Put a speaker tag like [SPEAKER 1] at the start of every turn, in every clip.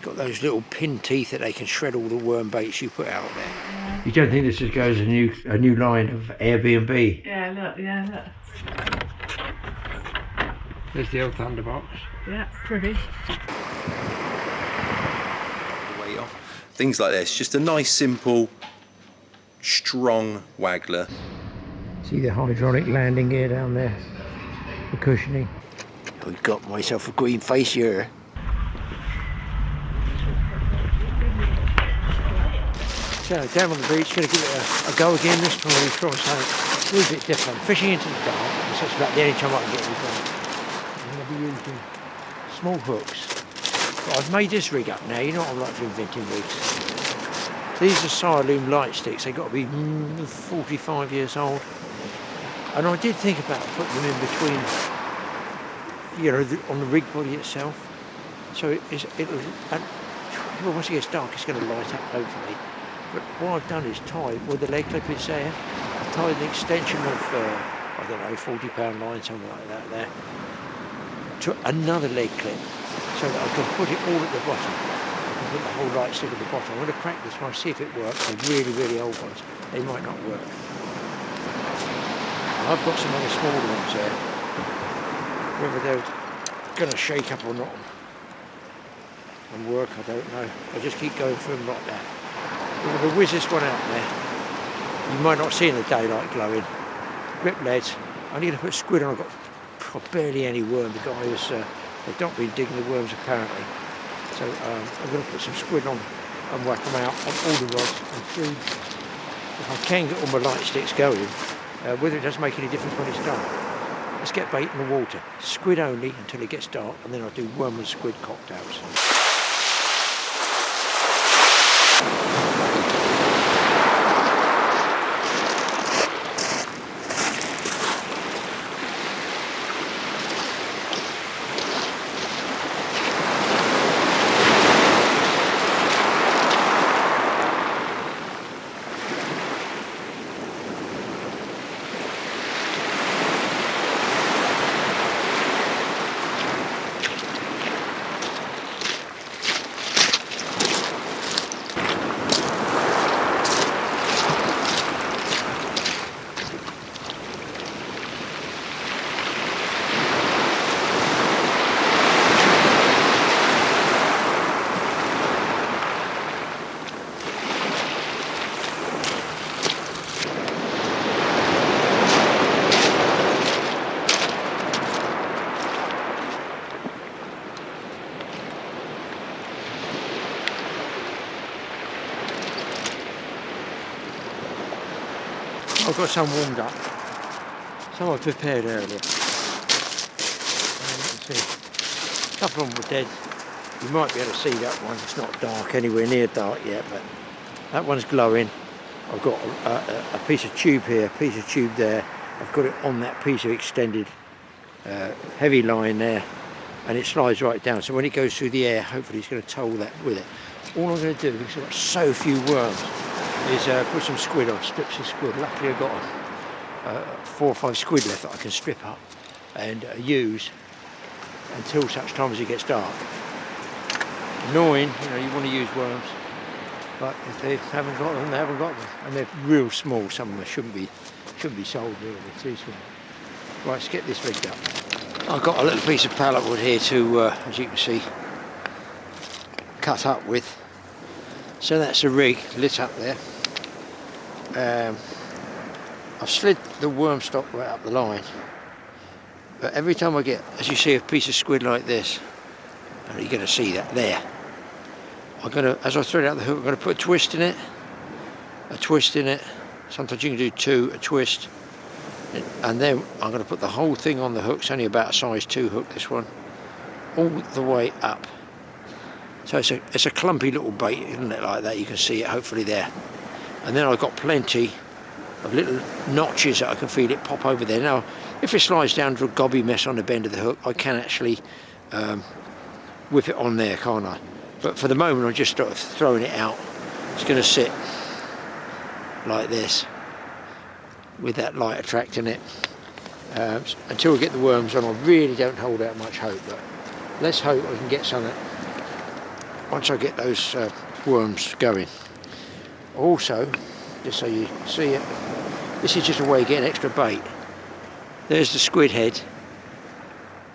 [SPEAKER 1] got those little pin teeth that they can shred all the worm baits you put out there. You don't think this just goes a new line of Airbnb?
[SPEAKER 2] Yeah, look, yeah, look.
[SPEAKER 1] There's the old thunderbox.
[SPEAKER 2] Yeah, pretty.
[SPEAKER 3] Weight off. Things like this, just a nice, simple, strong waggler.
[SPEAKER 1] See the hydraulic landing gear down there for cushioning. I've got myself a green face here. So down on the beach, going to give it a go again. This time we try something a little bit different. Fishing into the dark, so it's about the only time I can get any fun. I'm going to be using small hooks. But I've made this rig up now. You know what I like for inventing rigs. These are Siloam light sticks. They've got to be 45 years old. And I did think about putting them in between, you know, on the rig body itself. So once it gets dark, it's going to light up, hopefully. But what I've done is tie, where the leg clip is there, I've tied an extension of, I don't know, 40-pound line, something like that there, to another leg clip, so that I can put it all at the bottom. I can put the whole light stick at the bottom. I'm going to crack this one, see if it works. The really, really old ones, they might not work. I've got some other smaller ones there. Whether they're going to shake up or not and work, I don't know. I just keep going through them like that. We're going to whiz this one out there. You might not see in the daylight glowing. Grip leads. I'm going to put squid on. I've got barely any worm. The guys, they've not been digging the worms apparently. So I'm going to put some squid on and whack them out on all the rods and see if I can get all my light sticks going. Whether it does make any difference when it's dark. Let's get bait in the water. Squid only until it gets dark, and then I'll do worm and squid cocktails. I've got some warmed up. Some I prepared earlier. You can see. A couple of them were dead. You might be able to see that one. It's not dark, anywhere near dark yet, but that one's glowing. I've got a piece of tube here, a piece of tube there. I've got it on that piece of extended heavy line there, and it slides right down. So when it goes through the air, hopefully it's going to tow that with it. All I'm going to do, because I've got so few worms, is put some squid on, strips of squid. Luckily I've got 4 or 5 squid left that I can strip up and use until such time as it gets dark. Annoying, you know, you want to use worms, but if they haven't got them, they haven't got them. And they're real small, some of them shouldn't be sold really, they're too small. Right, let's get this rigged up. I've got a little piece of pallet wood here to, as you can see, cut up with. So that's the rig lit up there. I've slid the worm stock right up the line, but every time I get, as you see, a piece of squid like this, and you're going to see that there, I'm going to, as I thread out the hook, I'm going to put a twist in it, sometimes you can do 2, a twist, and then I'm going to put the whole thing on the hook. It's only about a size 2 hook, this one, all the way up. So it's a clumpy little bait, isn't it, like that? You can see it hopefully there. And then I've got plenty of little notches that I can feel it pop over there. Now, if it slides down to a gobby mess on the bend of the hook, I can actually whip it on there, can't I? But for the moment, I'm just sort of throwing it out. It's going to sit like this with that light attracting it. Until we get the worms on, I really don't hold out much hope, but let's hope I can get something once I get those worms going. Also, just so you see it, this is just a way of getting extra bait. There's the squid head,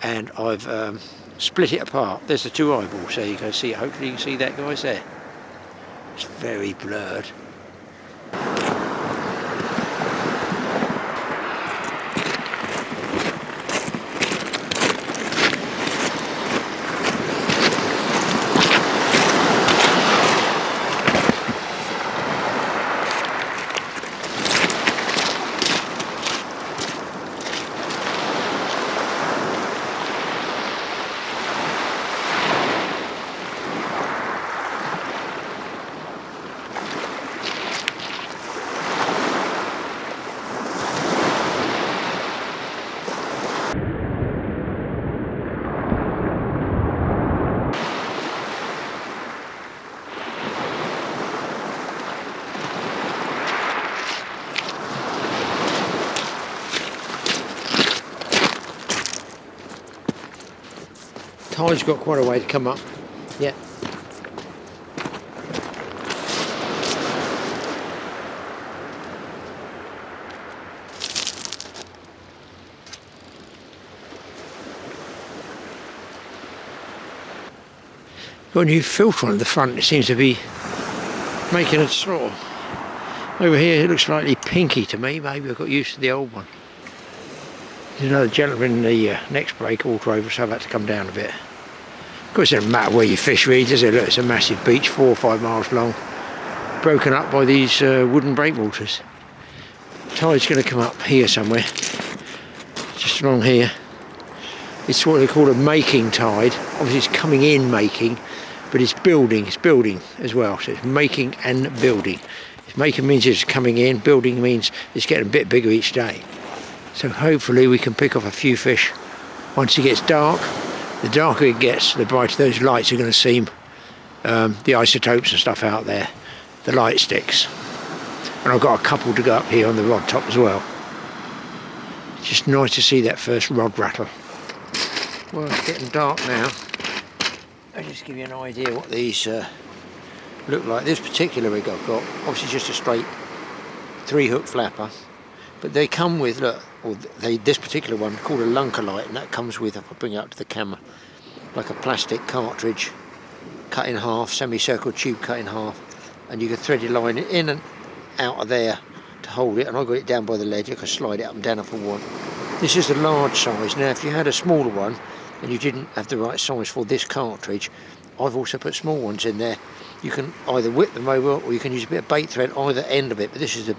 [SPEAKER 1] and I've split it apart. There's the two eyeballs, there you go, see it. Hopefully you can see that, guys, there. It's very blurred. Tide's got quite a way to come up. Yeah. Got a new filter on the front. It seems to be making a straw. Over here it looks slightly pinky to me. Maybe I've got used to the old one. There's another gentleman in the next break, all over, so I've had to come down a bit. Of course, it doesn't matter where you fish, really, does it? Look, it's a massive beach, 4 or 5 miles long, broken up by these wooden breakwaters. Tide's going to come up here somewhere, just along here. It's what they call a making tide. Obviously, it's coming in making, but it's building as well. So it's making and building. Making means it's coming in, building means it's getting a bit bigger each day. So hopefully we can pick off a few fish. Once it gets dark, the darker it gets, the brighter those lights are going to seem. The isotopes and stuff out there, the light sticks. And I've got a couple to go up here on the rod top as well. It's just nice to see that first rod rattle. Well, it's getting dark now. I'll just give you an idea what these look like. This particular rig I've got, obviously just a straight 3-hook flapper. But they come with, look, or this particular one called a lunker light, and that comes with, if I bring it up to the camera, like a plastic cartridge cut in half, semicircle tube cut in half, and you can thread your line in and out of there to hold it, and I got it down by the ledge. I can slide it up and down if I want. This is the large size. Now if you had a smaller one and you didn't have the right size for this cartridge, I've also put small ones in there. You can either whip them over or you can use a bit of bait thread either end of it, but this is a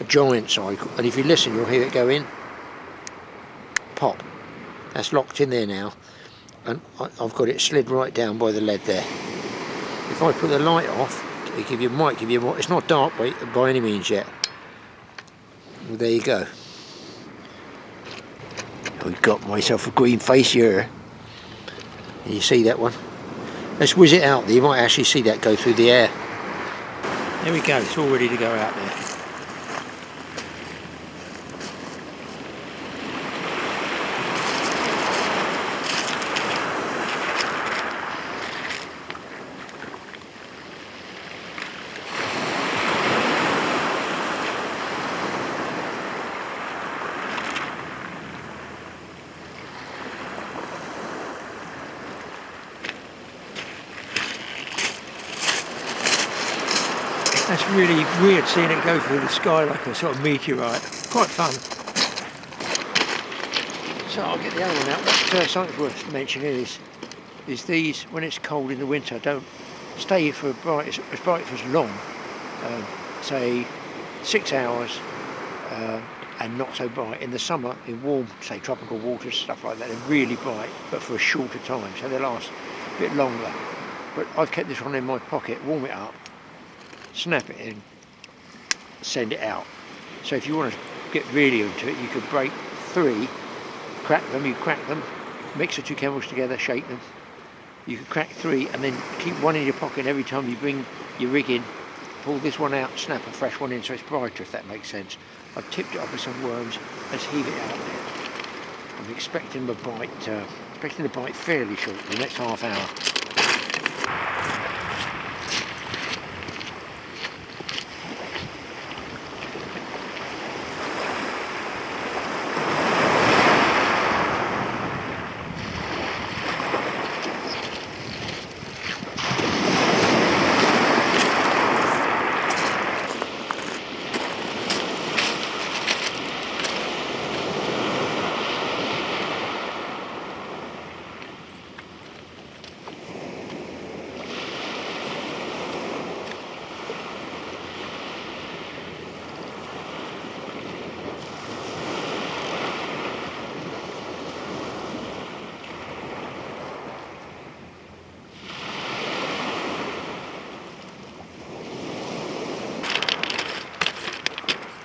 [SPEAKER 1] giant size, and if you listen you'll hear it go in, pop. That's locked in there now, and I've got it slid right down by the lead there. If I put the light off, it might give you more. It's not dark by any means yet. Well, there you go. I've got myself a green face here. You see that one? Let's whiz it out there. You might actually see that go through the air. There we go. It's all ready to go out there. That's really weird seeing it go through the sky like a sort of meteorite. Quite fun. So I'll get the other one out. But something worth mentioning is these, when it's cold in the winter, don't stay for bright for as long. Say 6 hours and not so bright. In the summer, in warm, say tropical waters, stuff like that, they're really bright, but for a shorter time, so they last a bit longer. But I've kept this one in my pocket, warm it up, snap it in, send it out. So if you want to get really into it, you could break 3, crack them, mix the 2 chemicals together, shake them. You could crack 3 and then keep one in your pocket every time you bring your rig in. Pull this one out, snap a fresh one in so it's brighter, if that makes sense. I've tipped it up with some worms. Let's heave it out there. I'm expecting the bite fairly short, the next half hour.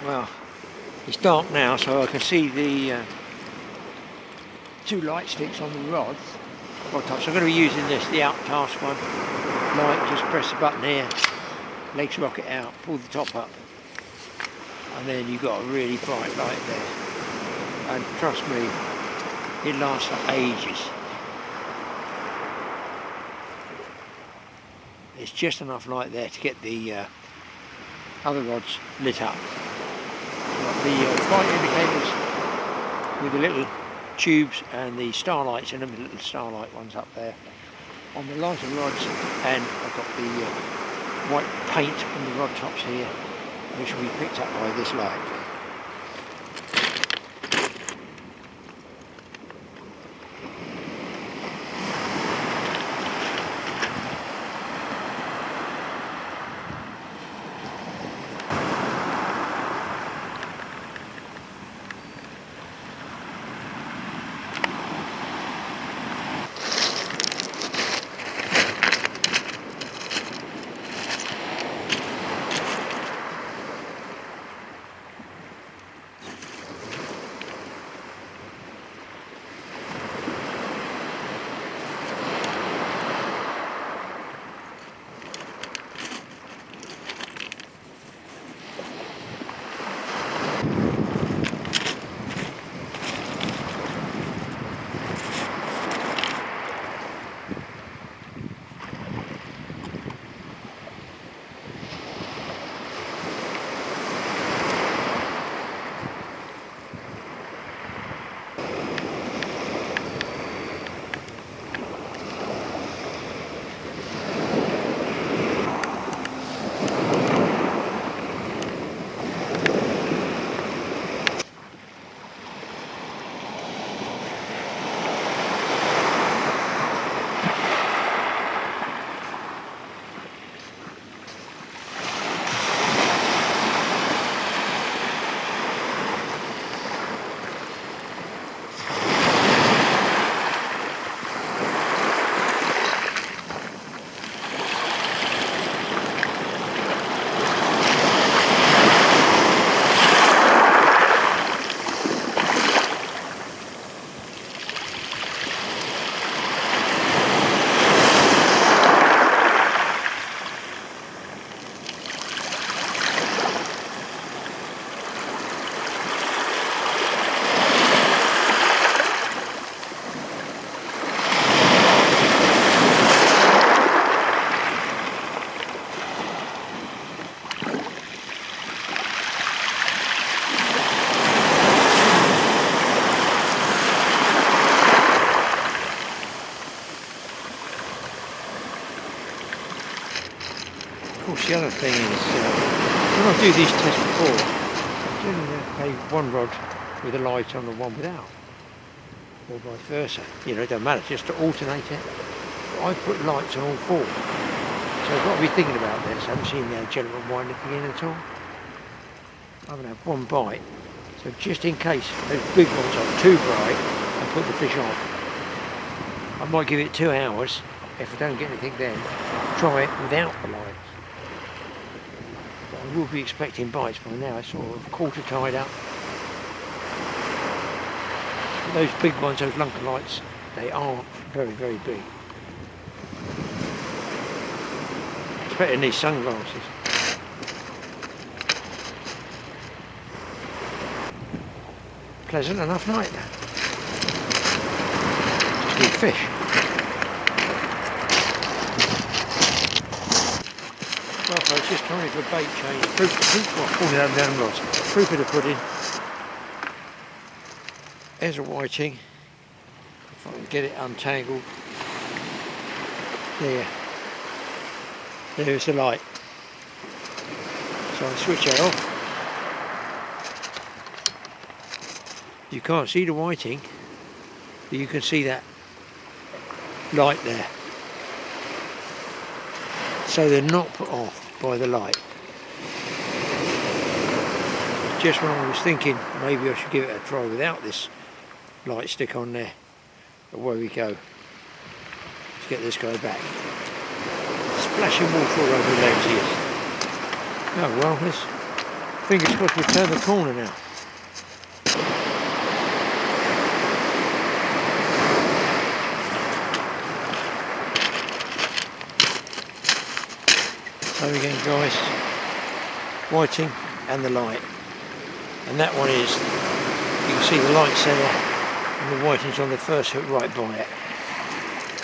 [SPEAKER 1] Well, it's dark now, so I can see the two light sticks on the rods. Rod top. So I'm going to be using this, the out task one. Light, just press the button here, legs rocket out, pull the top up, and then you've got a really bright light there. And trust me, it lasts for ages. It's just enough light there to get the other rods lit up. The bright indicators with the little tubes and the starlights in them, the little starlight ones up there on the lighter rods, and I've got the white paint on the rod tops here, which will be picked up by this light. Of course, the other thing is, when I do these tests before, I generally have one rod with a light on and one without, or vice versa. You know, it doesn't matter, just to alternate it. But I put lights on all four, so I've got to be thinking about this. I haven't seen the gentleman wind anything in at all. I haven't had one bite, so just in case those big ones are too bright, I put the fish on. I might give it 2 hours. If I don't get anything then, try it without the lights. But I will be expecting bites by now. It's sort of quarter tied up. But those big ones, those lunker lights, they are very, very big. It's better than these sunglasses. Pleasant enough night. Just need fish. Well, folks, just time for a bait change. Proof of the pudding. There's a whiting. If I can get it untangled. There. There's the light. So I'll switch it off. You can't see the whiting, but you can see that light there. So they're not put off by the light. Just when I was thinking maybe I should give it a try without this light stick on there. But where we go. Let's get this guy back. Splashing water all over the legs here. Oh well, Fingers crossed we turn the corner now. So again guys, whiting and the light. And that one is, you can see the lights there and the whiting's on the first hook right by it.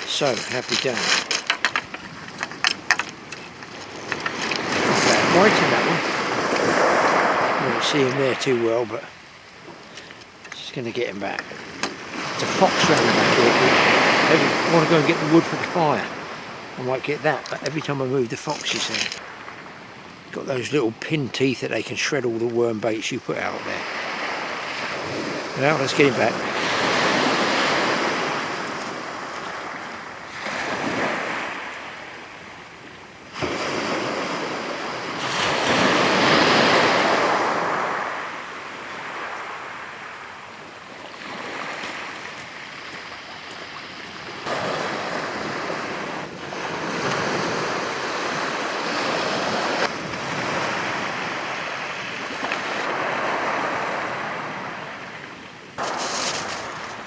[SPEAKER 1] So, happy day. Whiting that one. You don't see him there too well, but just going to get him back. It's a fox round the back here. I want to go and get the wood for the fire. I might get that, but every time I move the fox is there. Got those little pin teeth that they can shred all the worm baits you put out there. Now let's get him back.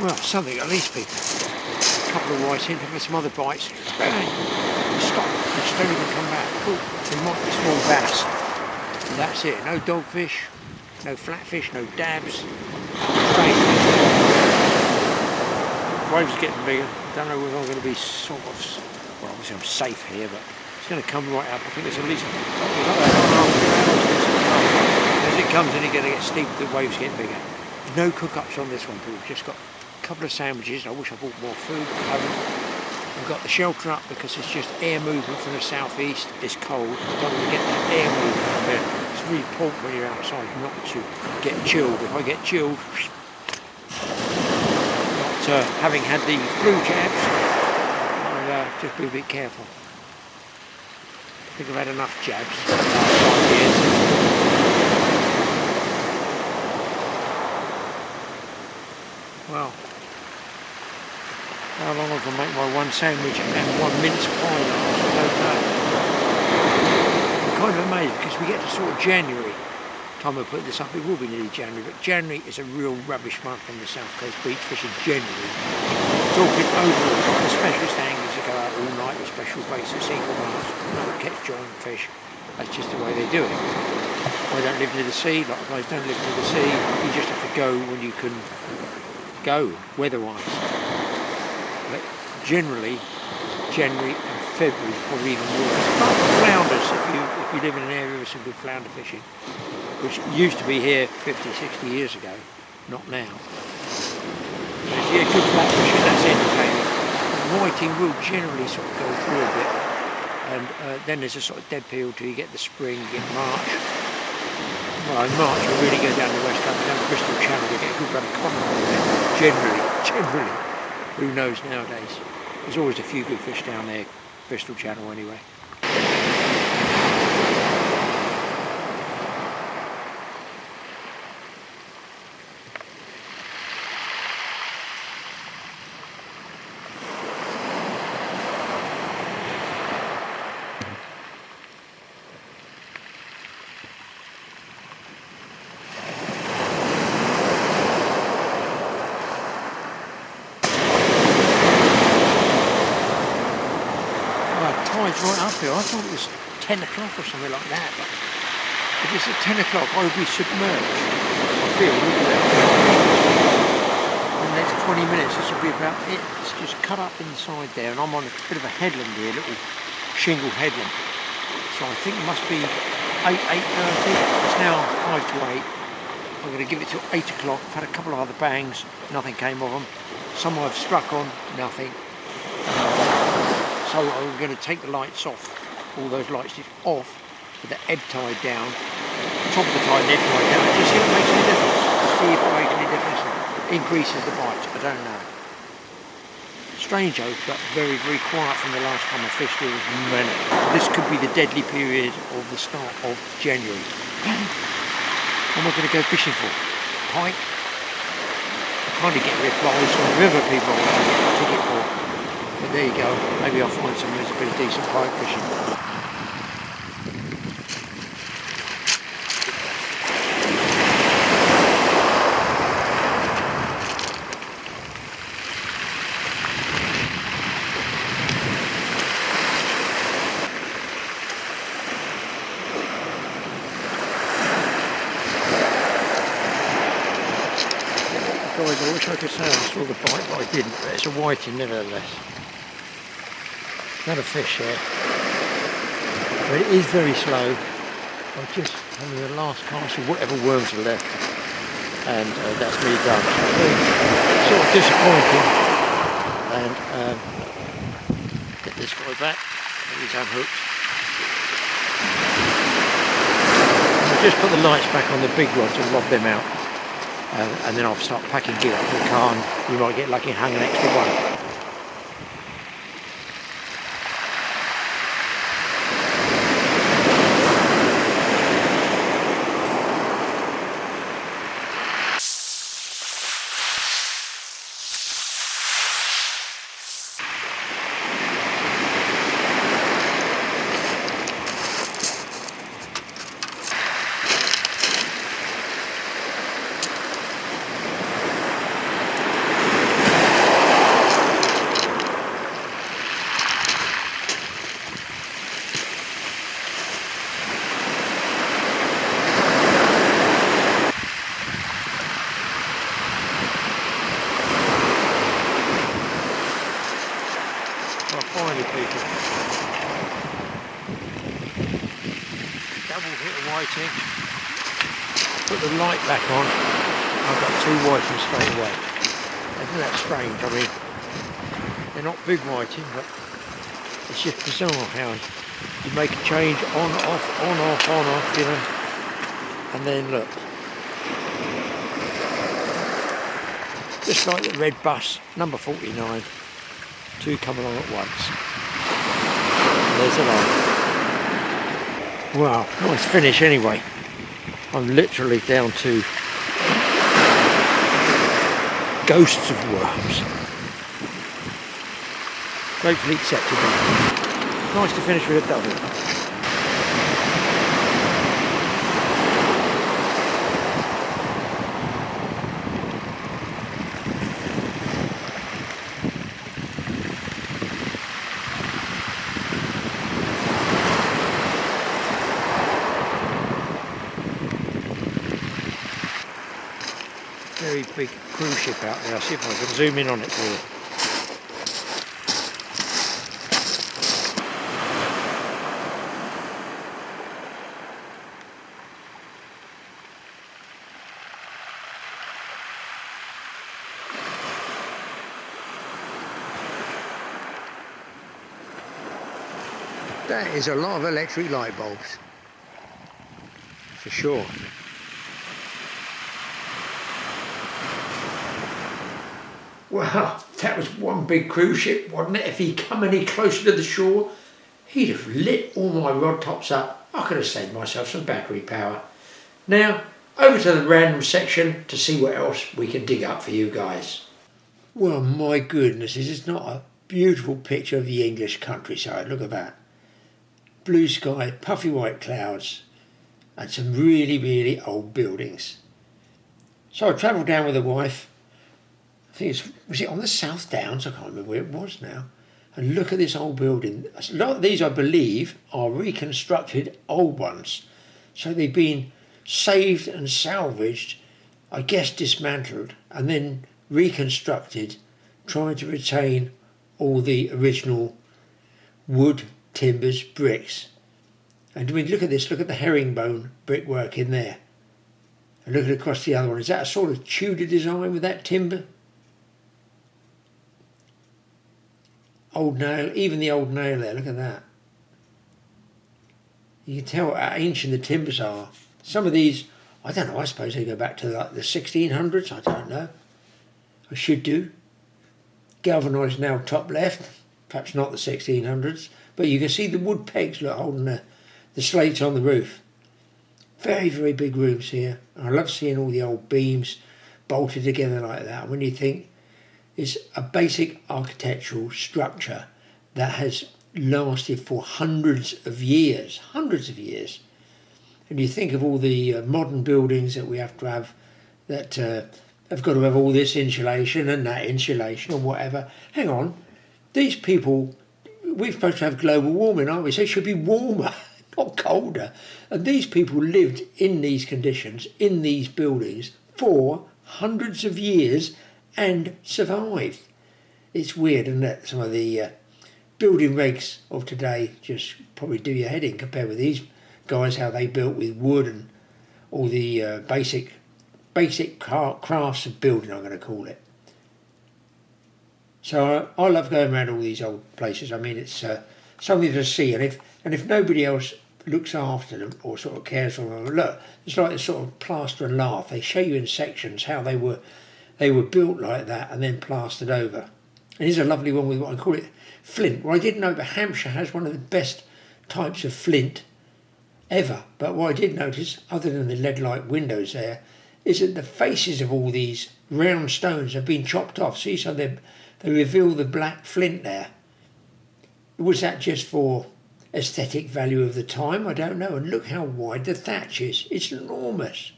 [SPEAKER 1] Well, something at least, people. A couple of whiting, and some other bites. Bang! Stop. They just don't even come back. Oh, there might be small bass. And that's it. No dogfish, no flatfish, no dabs. Waves are getting bigger. Don't know whether I'm going to be sort of. Well, obviously I'm safe here, but it's going to come right up. I think there's at least. As it comes in, it's going to get steep. The waves get bigger. No cook-ups on this one, people. Just got a couple of sandwiches. I wish I bought more food, but I haven't. I've got the shelter up because it's just air movement from the southeast. It's cold. I don't want to get that air movement from there. It's really important when you're outside not to get chilled. If I get chilled, not having had the flu jabs, I'll just be a bit careful. I think I've had enough jabs in the last 5 years. Well, how long I can make my one sandwich and one mince pie last, I don't know. I'm kind of amazed because we get to sort of January, time I put this up, it will be nearly January, but January is a real rubbish month on the South Coast beach fishing generally. Talking overall, the specialist anglers that go out all night with special baits at single mast, don't catch giant fish. That's just the way they do it. I don't live near the sea, a lot of guys don't live near the sea, you just have to go when you can go weather-wise, but generally January and February is probably even worse. But flounders, if you live in an area with some good flounder fishing, which used to be here 50-60 years ago, not now. But if you get good flat fishing, that's entertaining. Whiting will generally sort of go through a bit, and then there's a sort of dead period till you get the spring, you get March. Well, in March we really go down the west coast, down the Bristol Channel, we get a good run of common over there. Generally. Who knows nowadays? There's always a few good fish down there, Bristol Channel anyway. Right up here. I thought it was 10 o'clock or something like that, but if it's at 10 o'clock I would be submerged. I feel in the next 20 minutes this will be about it. It's just cut up inside there, and I'm on a bit of a headland here, a little shingle headland, so I think it must be 8:30. It's now 5 to 8. I'm going to give it till 8 o'clock. I've had a couple of other bangs, nothing came of them. Some I've struck on, nothing. So I'm going to take the lights off, all those lights off, with the ebb tide down, top of the tide and ebb tide down, just see if it makes any difference. See if it makes any difference. Increases the bites, I don't know. Strange though, but very, very quiet from the last time I fished here. This could be the deadly period of the start of January. What am I going to go fishing for? Pike? I kind of get replies from river people I want to get a ticket for. But there you go, maybe I'll find somewhere there's a bit of decent pike fishing. wish I could say I saw the bite, but I didn't. But it's a whiting nevertheless. Not a fish here. But it is very slow. I'm just having the last cast of whatever worms are left. And that's me done. So very sort of disappointing. And get this guy back. He's unhooked. I'll just put the lights back on the big rods and lob them out. And then I'll start packing gear up for the car, and you might get lucky and hang an extra one. Finally, people. Double hit of whiting. Put the light back on. I've got 2 whitings straight away. Isn't that strange? I mean, they're not big whiting, but it's just bizarre how you make a change on, off, on, off, on, off, you know. And then look. Just like the red bus, number 49. 2 come along at once. And there's a light. Wow, nice finish anyway. I'm literally down to ghosts of worms. Gratefully acceptable. Nice to finish with a double. Very big cruise ship out there. I'll see if I can zoom in on it for you. That is a lot of electric light bulbs, for sure. Wow, that was one big cruise ship, wasn't it? If he'd come any closer to the shore, he'd have lit all my rod tops up. I could have saved myself some battery power. Now, over to the random section to see what else we can dig up for you guys. Well, my goodness, is this not a beautiful picture of the English countryside? Look at that. Blue sky, puffy white clouds, and some really, really old buildings. So I travelled down with the wife. I think was it on the South Downs? I can't remember where it was now. And look at this old building. A lot of these, I believe, are reconstructed old ones. So they've been saved and salvaged, I guess dismantled, and then reconstructed, trying to retain all the original wood, timbers, bricks. And I mean, look at this, look at the herringbone brickwork in there. And look at across the other one. Is that a sort of Tudor design with that timber? Old nail, even the old nail there, look at that. You can tell how ancient the timbers are. Some of these, I don't know, I suppose they go back to like the 1600s, I don't know. I should do. Galvanised nail top left, perhaps not the 1600s, but you can see the wood pegs, look, holding the slates on the roof. Very, very big rooms here. I love seeing all the old beams bolted together like that. When you think it's a basic architectural structure that has lasted for hundreds of years. And you think of all the modern buildings that we have to have that have got to have all this insulation and that insulation or whatever. Hang on, these people, we're supposed to have global warming, aren't we? So it should be warmer, not colder. And these people lived in these conditions, in these buildings, for hundreds of years, and survived. It's weird, isn't it? Some of the building regs of today just probably do your head in compared with these guys, how they built with wood and all the basic crafts of building, I'm going to call it. So I love going around all these old places. I mean, it's something to see, and if nobody else looks after them or sort of cares for them, look, it's like a sort of plaster and laugh. They show you in sections how they were built like that and then plastered over. And here's a lovely one with what I call it flint. Well, I didn't know, but Hampshire has one of the best types of flint ever. But what I did notice, other than the lead-like windows there, is that the faces of all these round stones have been chopped off. See, so they reveal the black flint there. Was that just for aesthetic value of the time? I don't know. And look how wide the thatch is. It's enormous.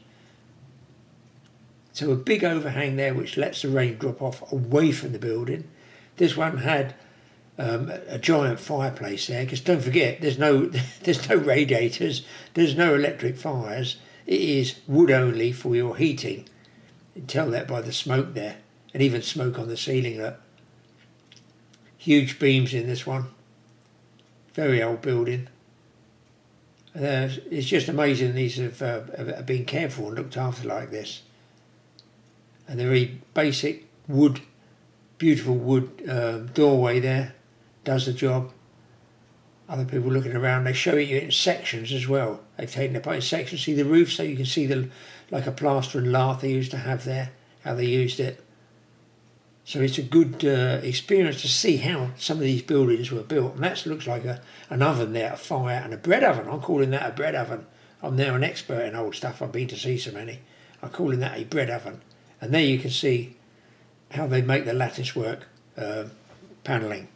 [SPEAKER 1] So a big overhang there which lets the rain drop off away from the building. This one had a giant fireplace there, because don't forget there's no radiators, there's no electric fires. It is wood only for your heating. You can tell that by the smoke there, and even smoke on the ceiling. Look. Huge beams in this one. Very old building. It's just amazing these have been cared for and looked after like this. And the very basic wood, beautiful wood doorway there does the job. Other people looking around, they show you in sections as well. They've taken it apart in sections. See the roof, so you can see like a plaster and lath they used to have there, how they used it. So it's a good experience to see how some of these buildings were built. And that looks like an oven there, a fire, and a bread oven. I'm calling that a bread oven. I'm now an expert in old stuff. I've been to see so many. I'm calling that a bread oven. And there you can see how they make the lattice work panelling.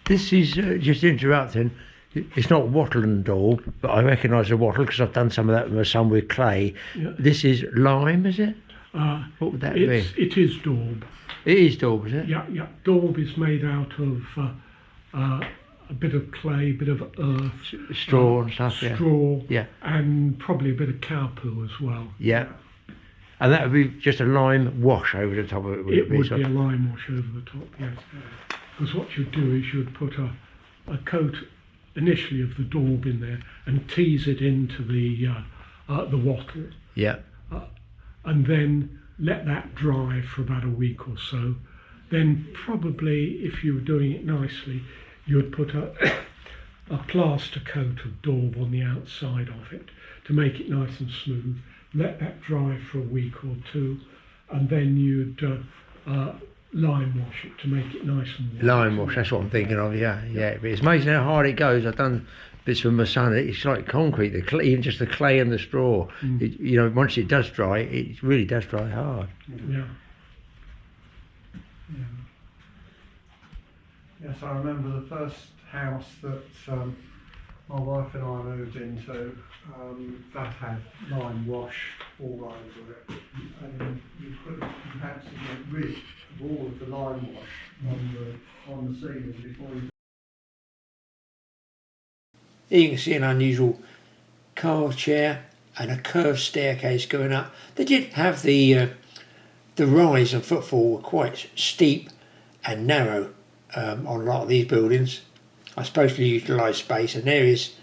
[SPEAKER 1] This is, just interrupting, it's not wattle and daub, but I recognise the wattle because I've done some of that with my son with clay. Yeah. This is lime, is it? What would that be?
[SPEAKER 4] It is daub.
[SPEAKER 1] It is daub, is it?
[SPEAKER 4] Yeah, yeah. Daub is made out of a bit of clay, a bit of earth.
[SPEAKER 1] Straw and stuff,
[SPEAKER 4] straw,
[SPEAKER 1] yeah.
[SPEAKER 4] And probably a bit of cow poo as well.
[SPEAKER 1] Yeah. And that would be just a lime wash over the top of it, would it be?
[SPEAKER 4] It would be a lime wash over the top, yes. Because what you'd do is you'd put a coat initially of the daub in there and tease it into the wattle.
[SPEAKER 1] Yeah.
[SPEAKER 4] And then let that dry for about a week or so. Then probably, if you were doing it nicely, you'd put a plaster coat of daub on the outside of it to make it nice and smooth. Let that dry for a week or two, and then you'd lime wash it to make it nice and white.
[SPEAKER 1] Lime wash, that's what I'm thinking of, yeah. But it's amazing how hard it goes. I've done bits with my son. It's like concrete, even just the clay and the straw. Once it does dry, it really does dry hard.
[SPEAKER 4] Yeah.
[SPEAKER 5] Yes, I remember the first house that my wife and I moved into, that had lime wash all over it, and you had to get rid of all of the lime wash on the ceiling before you.
[SPEAKER 1] Here you can see an unusual carved chair and a curved staircase going up. They did have the rise and footfall were quite steep and narrow on a lot of these buildings. I suppose to utilise space, and there is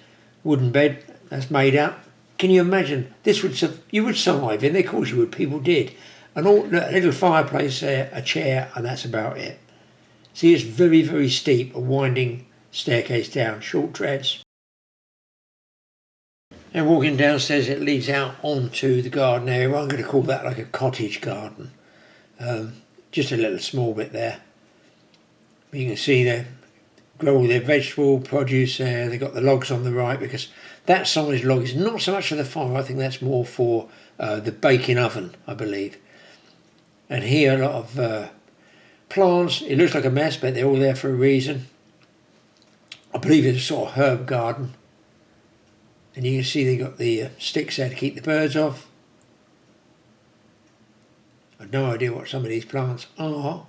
[SPEAKER 1] wooden bed that's made up. Can you imagine? You would survive in there, of course you would, people did. And a little fireplace there, a chair, and that's about it. See, it's very, very steep, a winding staircase down, short treads. And walking downstairs, it leads out onto the garden area. I'm going to call that like a cottage garden. Just a little small bit there. You can see they grow all their vegetable produce there. They've got the logs on the right, because that size log is not so much for the fire. I think that's more for the baking oven, I believe. And here a lot of plants. It looks like a mess, but they're all there for a reason. I believe it's a sort of herb garden. And you can see they got the sticks there to keep the birds off. I've no idea what some of these plants are.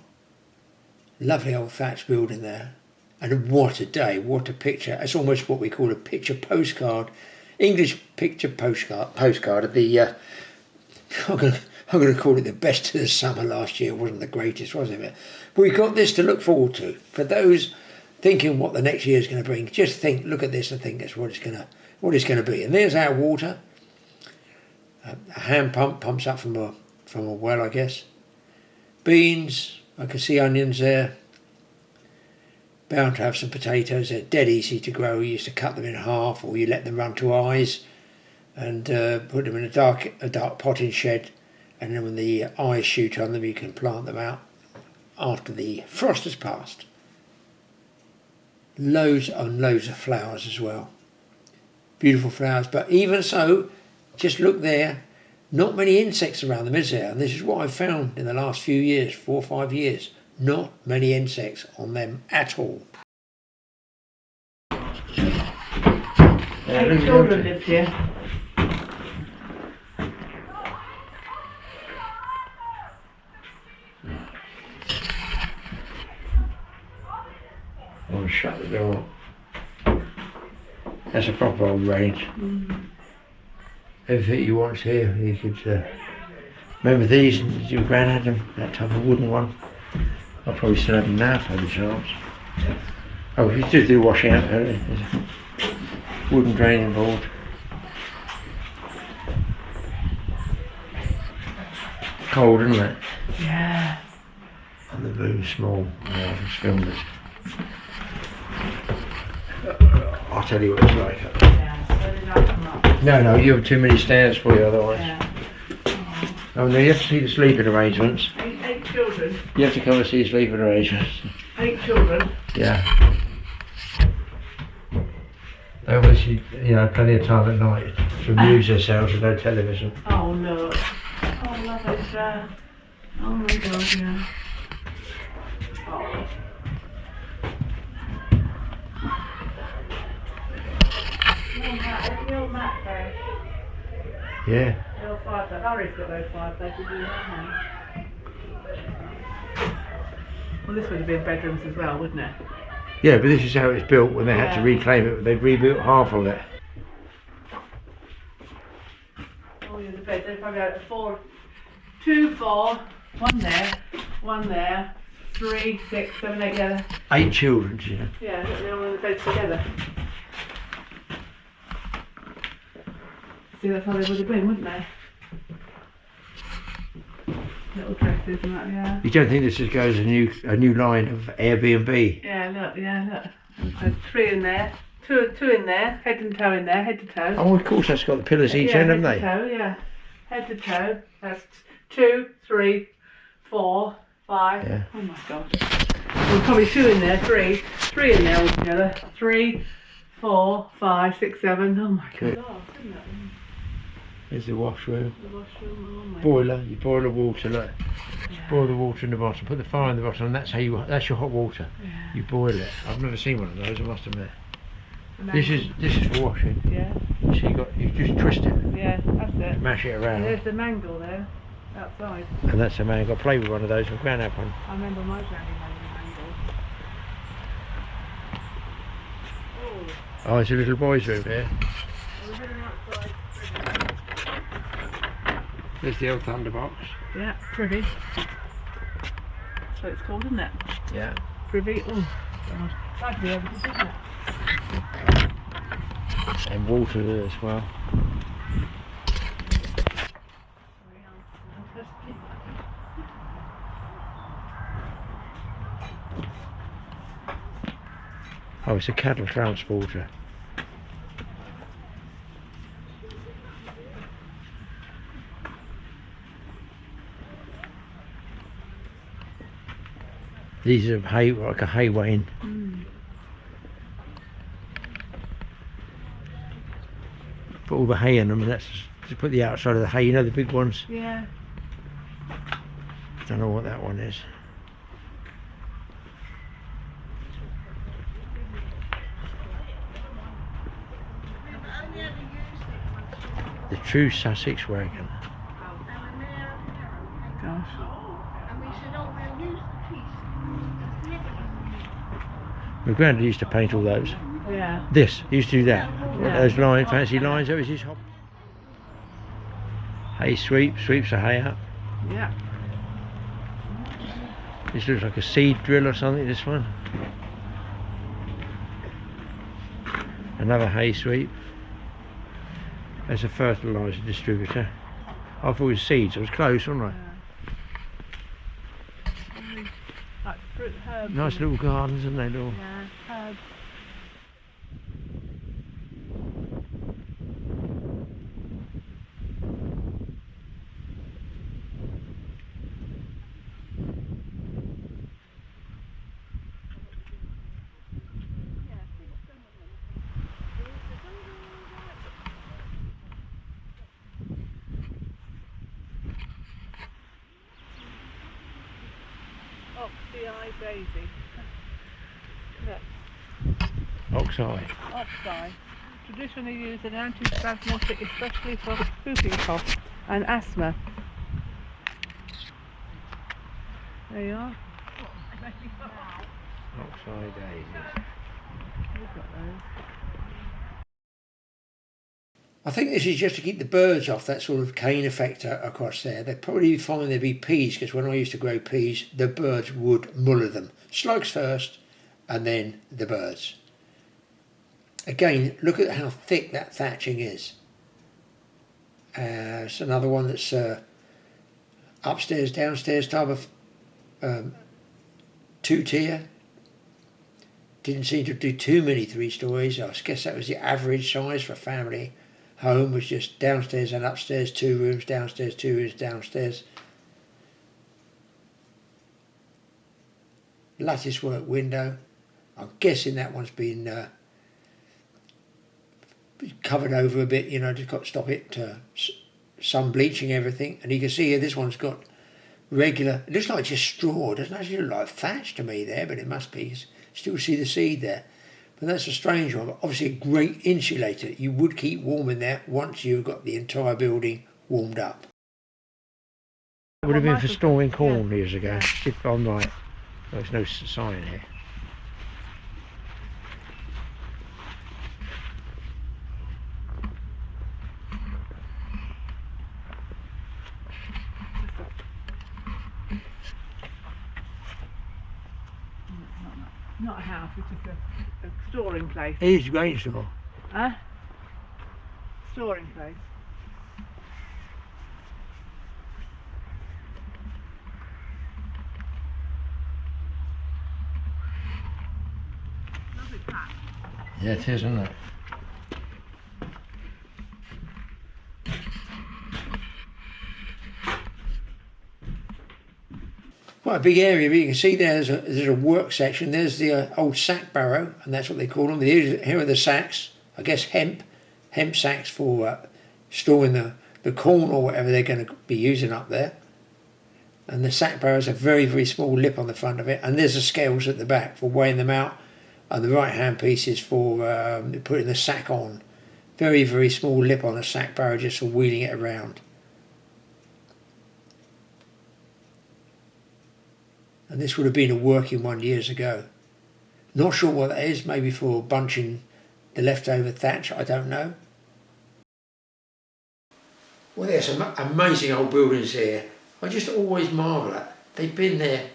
[SPEAKER 1] Lovely old thatched building there. And what a day, what a picture. It's almost what we call a picture postcard. English picture postcard of the... I'm I'm going to call it the best of the summer last year. It wasn't the greatest, was it? But we've got this to look forward to. For those thinking what the next year is going to bring, just think, look at this and think that's what it's going to be. And there's our water. A hand pump pumps up from a well, I guess. Beans, I can see onions there. Bound to have some potatoes. They're dead easy to grow. You used to cut them in half, or you let them run to eyes, and put them in a dark potting shed. And then when the eyes shoot on them, you can plant them out after the frost has passed. Loads and loads of flowers as well. Beautiful flowers, but even so, just look there. Not many insects around them, is there? And this is what I've found in the last few years, 4 or 5 years. Not many insects on them at all.
[SPEAKER 2] Eight children lived here.
[SPEAKER 1] I'll shut the door. That's a proper old range. Everything you want here, you could remember these. Your gran had them, that type of wooden one. I'll probably still have them now if I had a chance. Oh, you do washing out, don't you? There's a wooden draining board. Cold, isn't it?
[SPEAKER 2] Yeah.
[SPEAKER 1] And the room's small. Yeah, I've just filmed it. I'll tell you what it's like.
[SPEAKER 2] Yeah. Where did I come up?
[SPEAKER 1] No, you have too many stairs for you otherwise.
[SPEAKER 2] Yeah.
[SPEAKER 1] Oh no, you have to see the sleeping arrangements.
[SPEAKER 2] Eight children.
[SPEAKER 1] You have to come and see the sleeping arrangements.
[SPEAKER 2] 8 children.
[SPEAKER 1] Yeah. They obviously, plenty of time at night to amuse themselves with no television.
[SPEAKER 2] Oh look. Oh love it. Oh my god, yeah. Oh. Little mat there.
[SPEAKER 1] Yeah.
[SPEAKER 2] Little fireplace. Harry's got those fireplaces in their hand. Well, this would have been bedrooms as well, wouldn't it?
[SPEAKER 1] Yeah, but this is how it's built when they had to reclaim it. They've rebuilt half of it.
[SPEAKER 2] Oh yeah, the bed. They've probably got 4, 2, 4, 1 there, 3, 6, 7, 8 together.
[SPEAKER 1] 8 children, yeah.
[SPEAKER 2] Yeah, they're all in the beds together. See, that's how they would have been, wouldn't they? Little dresses and that, yeah.
[SPEAKER 1] You don't think this just goes a new line of Airbnb?
[SPEAKER 2] Yeah, look. And there's 3 in there, 2 in there, head and toe in there, head to toe.
[SPEAKER 1] Oh, of course, that's got the pillars each end, haven't they?
[SPEAKER 2] Head to toe, yeah. Head to toe. That's 2, 3, 4, 5.
[SPEAKER 1] Yeah.
[SPEAKER 2] Oh my god. Well, probably 2 in there, 3 in there altogether. 3, 4, 5, 6, 7. Oh my god. Oh, isn't it?
[SPEAKER 1] There's the washroom.
[SPEAKER 2] The washroom, oh my
[SPEAKER 1] Boiler, you boil the water, look.
[SPEAKER 2] Yeah.
[SPEAKER 1] Boil the water in the bottom, put the fire in the bottom, and that's your hot water.
[SPEAKER 2] Yeah.
[SPEAKER 1] You boil it. I've never seen one of those, I must admit.
[SPEAKER 2] And
[SPEAKER 1] This is for washing.
[SPEAKER 2] Yeah,
[SPEAKER 1] So you just twist it,
[SPEAKER 2] yeah, that's it.
[SPEAKER 1] mash it
[SPEAKER 2] And
[SPEAKER 1] around,
[SPEAKER 2] there's the mangle there, outside.
[SPEAKER 1] and that's a man. Got to play with one of those. My gran had one.
[SPEAKER 2] I remember my granny having a mangle. Oh,
[SPEAKER 1] Oh, it's a little boy's room here.
[SPEAKER 2] we're heading outside.
[SPEAKER 1] There's the old thunderbox.
[SPEAKER 2] Yeah, privy. That's what it's called, isn't it?
[SPEAKER 1] Yeah.
[SPEAKER 2] Privy. Oh, God. That'd be everything, isn't it?
[SPEAKER 1] And water there as well. Oh, it's a cattle transporter. These are hay, like a hay wain. Put all the hay in them, and that's to put the outside of the hay. You know the big ones.
[SPEAKER 2] Yeah.
[SPEAKER 1] Don't know what that one is. The true Sussex wagon.
[SPEAKER 2] Gosh.
[SPEAKER 1] My granddad used to paint all those.
[SPEAKER 2] Yeah.
[SPEAKER 1] This, he used to do that.
[SPEAKER 2] Yeah.
[SPEAKER 1] Those fancy lines, that was his hobby. Hay sweeps the hay up.
[SPEAKER 2] Yeah.
[SPEAKER 1] This looks like a seed drill or something, this one. Another hay sweep. That's a fertiliser distributor. I thought it was seeds, I was close, wasn't I?
[SPEAKER 2] Yeah. Like fruit, herbs.
[SPEAKER 1] Nice little gardens, aren't they, little?
[SPEAKER 2] Yeah, herbs. Oxeye daisy.
[SPEAKER 1] Oxeye.
[SPEAKER 2] Oxeye. Traditionally used as an antispasmodic, especially for whooping cough and asthma. There you are.
[SPEAKER 1] Oxeye daisies.
[SPEAKER 2] We've got those.
[SPEAKER 1] I think this is just to keep the birds off, that sort of cane effect across there. They'd probably find there'd be peas, because when I used to grow peas, the birds would muller them. Slugs first, and then the birds. Again, look at how thick that thatching is. It's another one that's upstairs, downstairs type of two-tier. Didn't seem to do too many 3 stories. I guess that was the average size for a family. Home was just downstairs and upstairs, 2 rooms, downstairs, 2 rooms, downstairs. Lattice work window. I'm guessing that one's been covered over a bit, you know, just got to stop it, sun bleaching everything. And you can see here this one's got regular, it looks like just straw, it doesn't actually look like thatch to me there, but it must be. Still see the seed there. But that's a strange one, but obviously a great insulator. You would keep warm in there once you've got the entire building warmed up. It would have been for storing corn years ago, if I'm right. There's no sign here.
[SPEAKER 2] Not a house, it's just a storing place.
[SPEAKER 1] It is a grain store.
[SPEAKER 2] Huh? Storing place. Lovely pack.
[SPEAKER 1] Yeah, it is, isn't it? Quite a big area, but you can see there's a work section. There's the old sack barrow, and that's what they call them. Here are the sacks, I guess hemp sacks for storing the corn or whatever they're going to be using up there. And the sack barrow has a very, very small lip on the front of it, and there's the scales at the back for weighing them out, and the right hand piece is for putting the sack on. Very, very small lip on a sack barrow just for wheeling it around. And this would have been a working one years ago. Not sure what that is, maybe for bunching the leftover thatch, I don't know. Well, there's some amazing old buildings here. I just always marvel at. They've been there,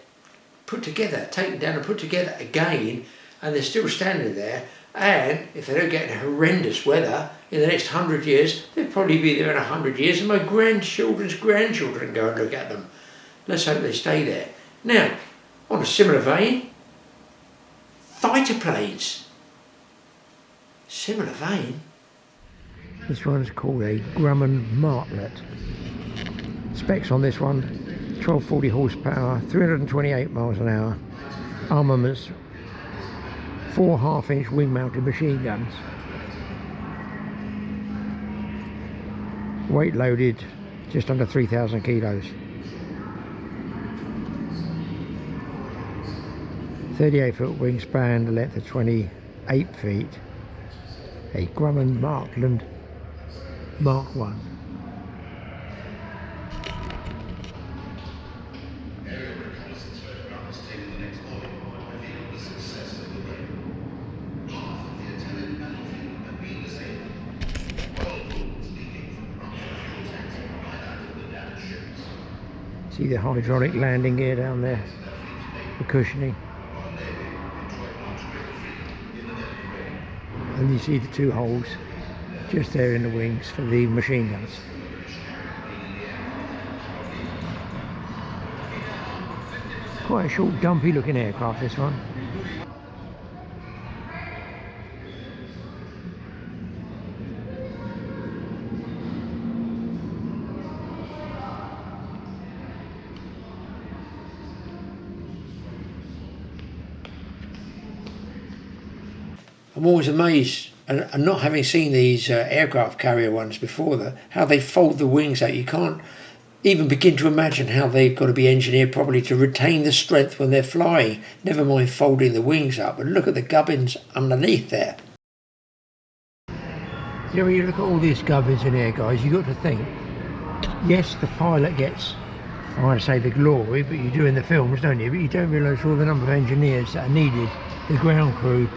[SPEAKER 1] put together, taken down and put together again, and they're still standing there. And if they don't get in horrendous weather in the next 100 years, they'll probably be there in 100 years, and my grandchildren's grandchildren go and look at them. Let's hope they stay there. Now, on a similar vein, fighter planes. Similar vein. This one's called a Grumman Martlet. Specs on this one, 1240 horsepower, 328 miles an hour. Armaments, 4 half-inch wing-mounted machine guns. Weight loaded, just under 3,000 kilos. 38-foot wingspan, a length of 28 feet. A Grumman Markland Mark 1.
[SPEAKER 6] Aerial reconnaissance photographs taken the next morning revealed the success of the raid. Half of the Italian battlefield had been disabled. Whirlpools leaking from ruptured fuel tanks right out of the damaged ships.
[SPEAKER 1] See the hydraulic landing gear down there, the cushioning. And you see the two holes just there in the wings for the machine guns. Quite a short, dumpy looking aircraft, this one. I'm always amazed, and not having seen these aircraft carrier ones before, how they fold the wings out. You can't even begin to imagine how they've got to be engineered properly to retain the strength when they're flying, never mind folding the wings up. But look at the gubbins underneath there. You know, when you look at all these gubbins in here, guys, you've got to think, yes, the pilot gets, I want to say, the glory, but you do in the films, don't you? But you don't realise all the number of engineers that are needed, the ground crew,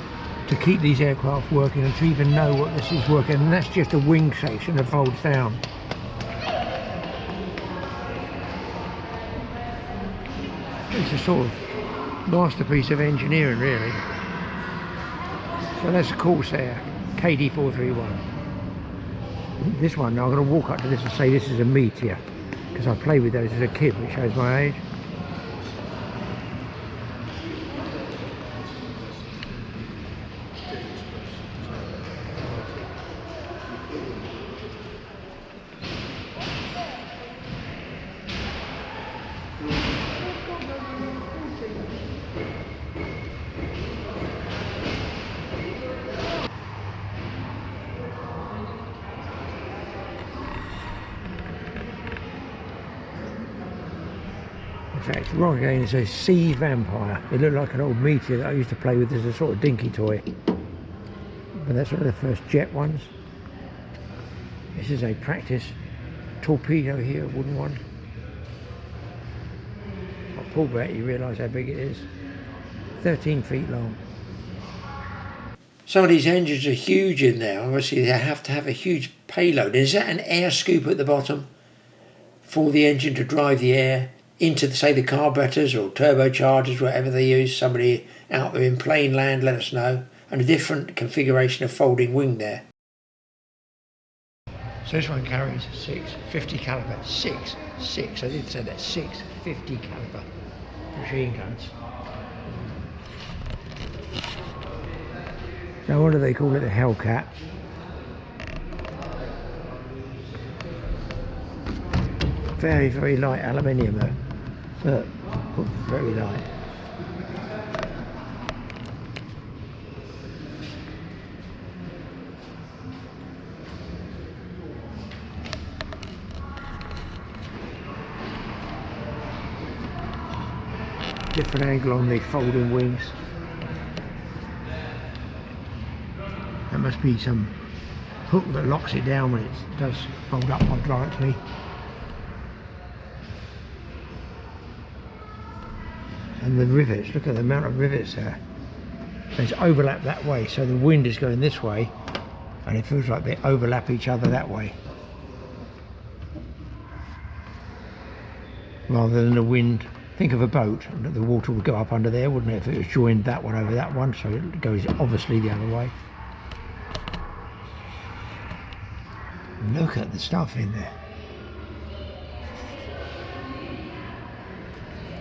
[SPEAKER 1] to keep these aircraft working and to even know what this is working. And that's just a wing section that folds down. It's a sort of masterpiece of engineering, really. So that's a Corsair KD431. This one, I'm going to walk up to this and say this is a Meteor, because I played with those as a kid, which shows my age. In fact, right again, it's a Sea Vampire. It looked like an old Meteor that I used to play with as a sort of dinky toy. But that's one of the first jet ones. This is a practice torpedo here, a wooden one. I pull back, you realise how big it is. 13 feet long. Some of these engines are huge in there. Obviously, they have to have a huge payload. Is that an air scoop at the bottom for the engine to drive the air into, say, the carburetors or turbochargers, whatever they use? Somebody out there in plain land, let us know. And a different configuration of folding wing there. So this one carries 650 caliber, 6, I did say that, 650 caliber machine guns. Now what do they call it, the Hellcat? Very, very light aluminium though. Look, very light. Different angle on the folding wings. There must be some hook that locks it down when it does fold up hydraulically. And the rivets, look at the amount of rivets there. There's overlap that way, so the wind is going this way and it feels like they overlap each other that way, rather than the wind. Think of a boat, and the water would go up under there, wouldn't it, if it was joined that one over that one, so it goes obviously the other way. Look at the stuff in there.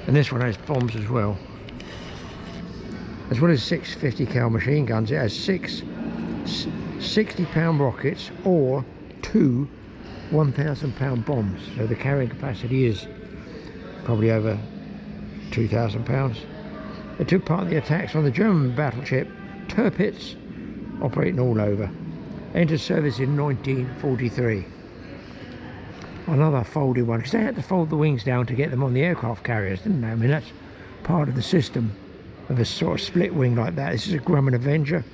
[SPEAKER 1] And this one has bombs as well. As well as 650 cal machine guns, it has 6 60-pound rockets or 2 1,000-pound bombs. So the carrying capacity is probably over 2,000 pounds. It took part in the attacks on the German battleship Tirpitz, operating all over. Entered service in 1943. Another folded one, because they had to fold the wings down to get them on the aircraft carriers, didn't they? I mean, that's part of the system of a sort of split wing like that. This is a Grumman Avenger,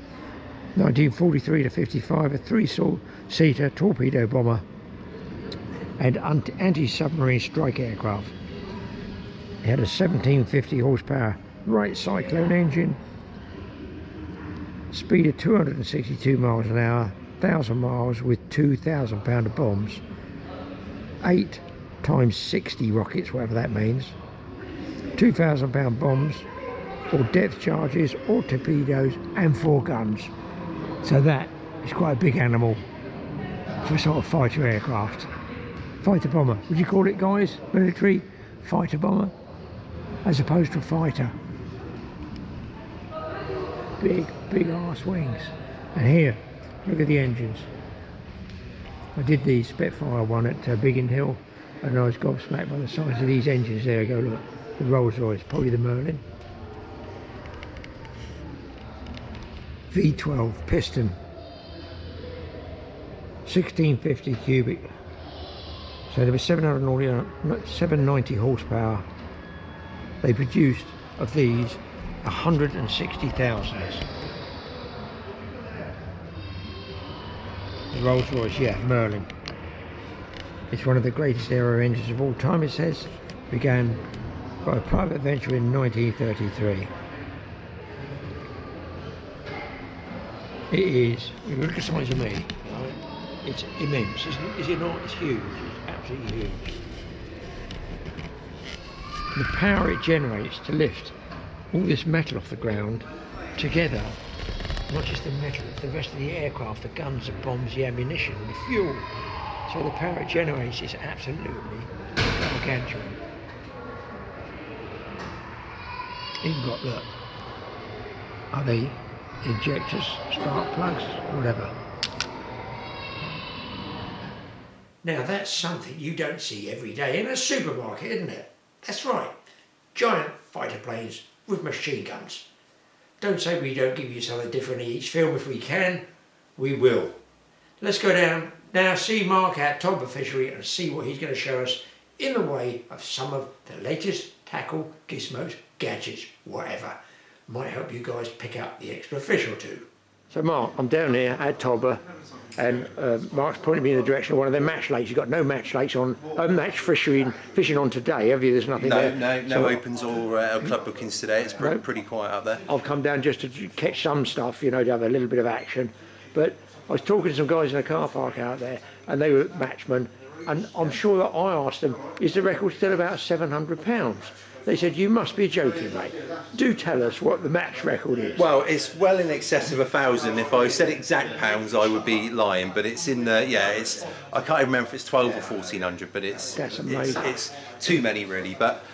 [SPEAKER 1] 1943 to 55, a 3-seater torpedo bomber and anti-submarine strike aircraft. It had a 1750 horsepower Wright Cyclone engine, speed of 262 miles an hour, 1,000 miles with 2,000 pound of bombs, 8 times 60 rockets, whatever that means, 2,000 pound bombs, or depth charges, or torpedoes, and 4 guns. So that is quite a big animal for a sort of fighter aircraft. Fighter bomber, would you call it, guys? Military fighter bomber, as opposed to a fighter. Big arse wings. And here, look at the engines. I did the Spitfire one at Biggin Hill, and I was gobsmacked by the size of these engines. There you go, look, the Rolls Royce, probably the Merlin. V12 piston, 1650 cubic. So there was 790 horsepower. They produced of these 160,000. The Rolls Royce, yeah, Merlin. It's one of the greatest aero engines of all time, it says. Began by a private venture in 1933. It is, you look at the size of me, right? It's immense, is it not? It's huge, it's absolutely huge. The power it generates to lift all this metal off the ground together, not just the metal, the rest of the aircraft, the guns, the bombs, the ammunition, the fuel. So the power it generates is absolutely gargantuan. Even got, look, are they injectors, spark plugs, whatever. Now that's something you don't see every day in a supermarket, isn't it? That's right, giant fighter planes with machine guns. Don't say we don't give you something different in each film. If we can, we will. Let's go down now, see Mark at Todber Fishery and see what he's going to show us in the way of some of the latest tackle, gizmos, gadgets, whatever. Might help you guys pick up the extra fish or two. So Mark, I'm down here at Todber, and Mark's pointing me in the direction of one of their match lakes. You've got no match lakes on, match fishing on today, have you? There's nothing there?
[SPEAKER 3] No opens or club bookings today. It's pretty quiet out there.
[SPEAKER 1] I've come down just to catch some stuff, you know, to have a little bit of action. But I was talking to some guys in a car park out there, and they were matchmen, and I'm sure that I asked them, is the record still about £700? They said, you must be joking, mate. Do tell us what the match record is.
[SPEAKER 3] Well, it's well in excess of 1,000. If I said exact pounds, I would be lying. But it's in the, it's, I can't even remember if it's 12 or 1,400, but
[SPEAKER 1] that's amazing.
[SPEAKER 3] It's too many, really. But